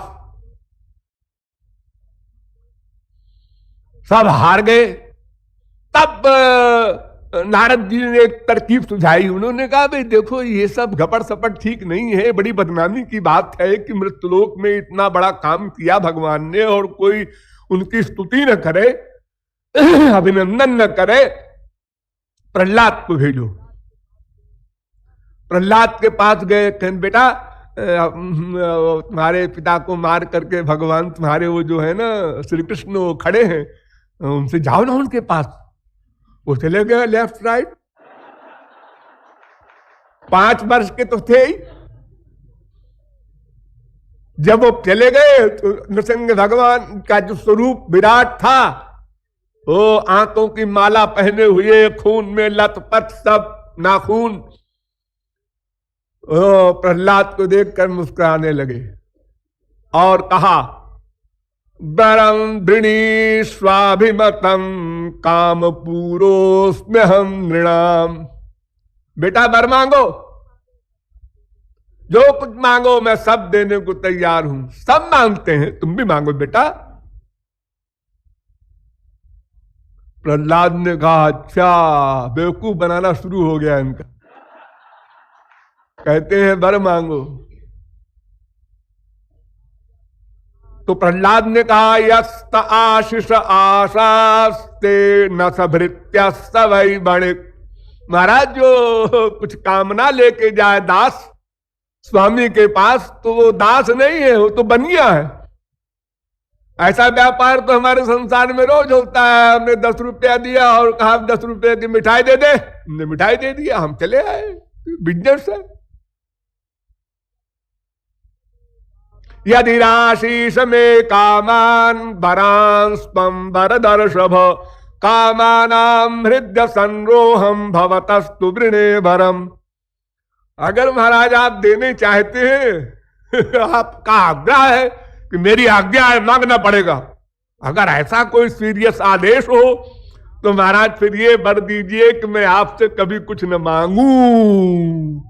सब हार गए। तब नारद जी ने एक तरकीब सुझाई, उन्होंने कहा भाई देखो ये सब घपट सपट ठीक नहीं है, बड़ी बदनामी की बात है कि मृत्युलोक में इतना बड़ा काम किया भगवान ने और कोई उनकी स्तुति न करे, अभिनंदन न करे। प्रहलाद को भेजो। प्रहलाद के पास गए, कहने बेटा तुम्हारे पिता को मार करके भगवान तुम्हारे वो जो है ना श्री कृष्ण वो खड़े हैं, उनसे जाओ ना उनके पास। वो चले गए लेफ्ट राइट, 5 वर्ष के तो थे ही। जब वो चले गए तो नृसिंह भगवान का जो स्वरूप विराट था, वो आंखों की माला पहने हुए, खून में लथपथ सब नाखून, प्रहलाद को देखकर मुस्कुराने लगे और कहा वरम वृणी स्वाभिमतम काम पूरोस्म्य हम नृणाम। बेटा वर मांगो, जो कुछ मांगो मैं सब देने को तैयार हूं। सब मांगते हैं, तुम भी मांगो बेटा। प्रहलाद ने कहा अच्छा, बेवकूफ बनाना शुरू हो गया इनका। कहते हैं वर मांगो। तो प्रहलाद ने कहा यस्त आशीष आशास्ते न सभृत्य सवै बणिक। महाराज जो कुछ कामना लेके जाए दास स्वामी के पास, तो वो दास नहीं है, वो तो बनिया है। ऐसा व्यापार तो हमारे संसार में रोज होता है। हमने 10 रुपया दिया और कहा 10 रुपये की मिठाई दे दे, हमने मिठाई दे दिया, हम चले आए, बिजनेस है। यदि राशीष में कामान वरांस्पम वरदर्शभ कामानाम हृदय संरोहम भवतस्तु वृणे भरम। अगर महाराज आप देने चाहते हैं, आपका आग्रह है कि मेरी आज्ञा है, मांगना पड़ेगा। अगर ऐसा कोई सीरियस आदेश हो तो महाराज फिर ये वर दीजिए कि मैं आपसे कभी कुछ न मांगू।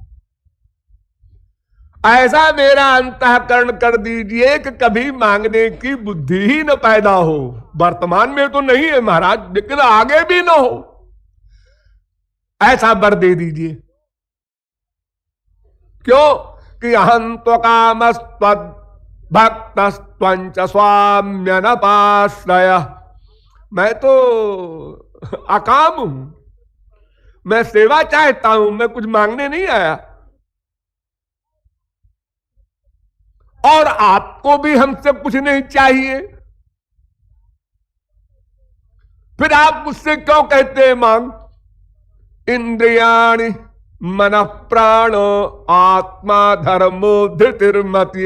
ऐसा मेरा अंतःकरण कर दीजिए कि कभी मांगने की बुद्धि ही न पैदा हो। वर्तमान में तो नहीं है महाराज, लेकिन आगे भी न हो, ऐसा वर दे दीजिए। क्यों कि अहं त्वकामस्त्वद् भक्तस्त्वंच स्वाम्यनपाश्रय। मैं तो अकाम हूं, मैं सेवा चाहता हूं, मैं कुछ मांगने नहीं आया। और आपको भी हमसे कुछ नहीं चाहिए, फिर आप मुझसे क्यों कहते हैं मांग? इंद्रियाणि मन प्राण आत्मा धर्मो धृतिर्मति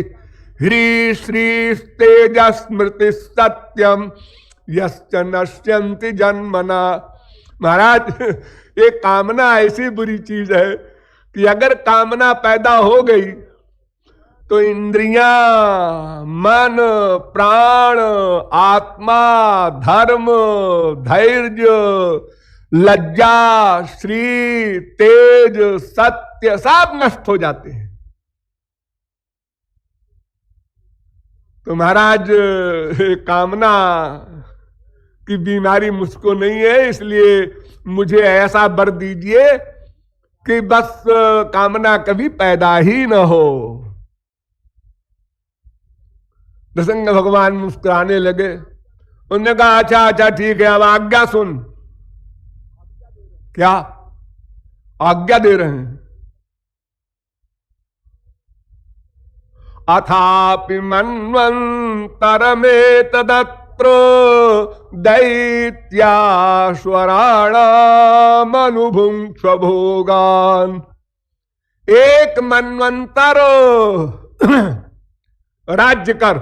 ह्री श्री तेज स्मृति सत्यम यश्च नश्यन्ति जन्मना। महाराज ये कामना ऐसी बुरी चीज है कि अगर कामना पैदा हो गई तो इंद्रियां, मन, प्राण, आत्मा, धर्म, धैर्य, लज्जा, श्री, तेज, सत्य सब नष्ट हो जाते हैं। तो महाराज कामना की बीमारी मुझको नहीं है, इसलिए मुझे ऐसा वर दीजिए कि बस कामना कभी पैदा ही न हो। नृसिंह भगवान मुस्कुराने लगे। उन्होंने कहा अच्छा अच्छा ठीक है, अब आज्ञा सुन। क्या आज्ञा दे रहे हैं? अथापि मन्वन्तरमेतदत्र दैत्याश्वराणामनुभुङ्क्ष्व भोगान्। एक मन्वंतर राज्य कर,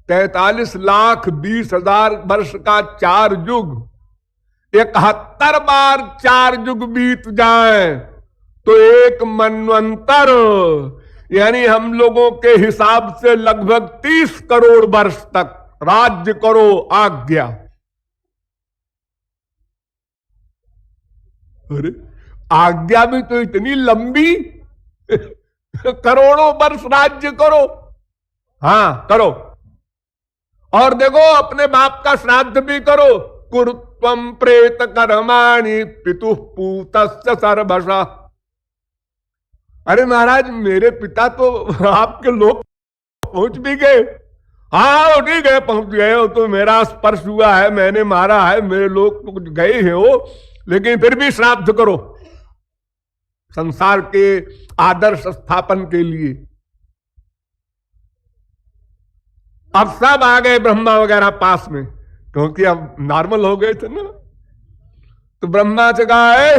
43,20,000 वर्ष का 4 युग, 71 बार 4 युग बीत जाए तो एक मनवंतर, यानी हम लोगों के हिसाब से लगभग 30 करोड़ वर्ष तक राज्य करो आज्ञा। अरे आज्ञा भी तो इतनी लंबी करोड़ों वर्ष राज्य करो। हाँ करो, और देखो अपने बाप का श्राद्ध भी करो। कुरुत्वम प्रेत कर्माणि पितुः पूतस्य सर्वशः। अरे महाराज मेरे पिता तो आपके लोग पहुंच भी गए। हाँ ठीक है पहुंच गए हो, तो मेरा स्पर्श हुआ है, मैंने मारा है, मेरे लोग तो गए हैं वो, लेकिन फिर भी श्राद्ध करो संसार के आदर्श स्थापन के लिए। अब सब आ गए ब्रह्मा वगैरह पास में, क्योंकि अब नॉर्मल हो गए थे ना। तो ब्रह्मा से कहा है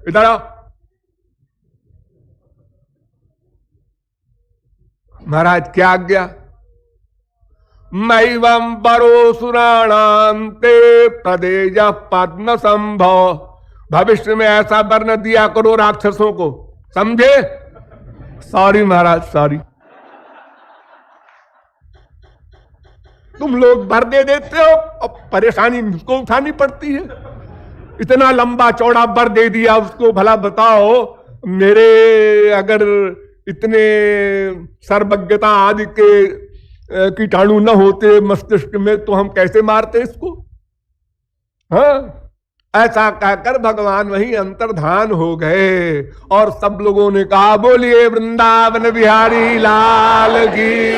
इधर आओ। महाराज क्या आज्ञा? मैवं परोसुराणान्ते प्रदेज पद्म संभव। भविष्य में ऐसा वर्ण दिया करो राक्षसों को, समझे? सॉरी महाराज सॉरी। तुम लोग वर दे देते हो, अब परेशानी मुझको उठानी पड़ती है। इतना लंबा चौड़ा वर दे दिया उसको, भला बताओ मेरे अगर इतने सर्वज्ञता आदि के कीटाणु न होते मस्तिष्क में तो हम कैसे मारते इसको? हाँ ऐसा कहकर भगवान वहीं अंतर्धान हो गए। और सब लोगों ने कहा बोलिए वृंदावन बिहारी लाल की।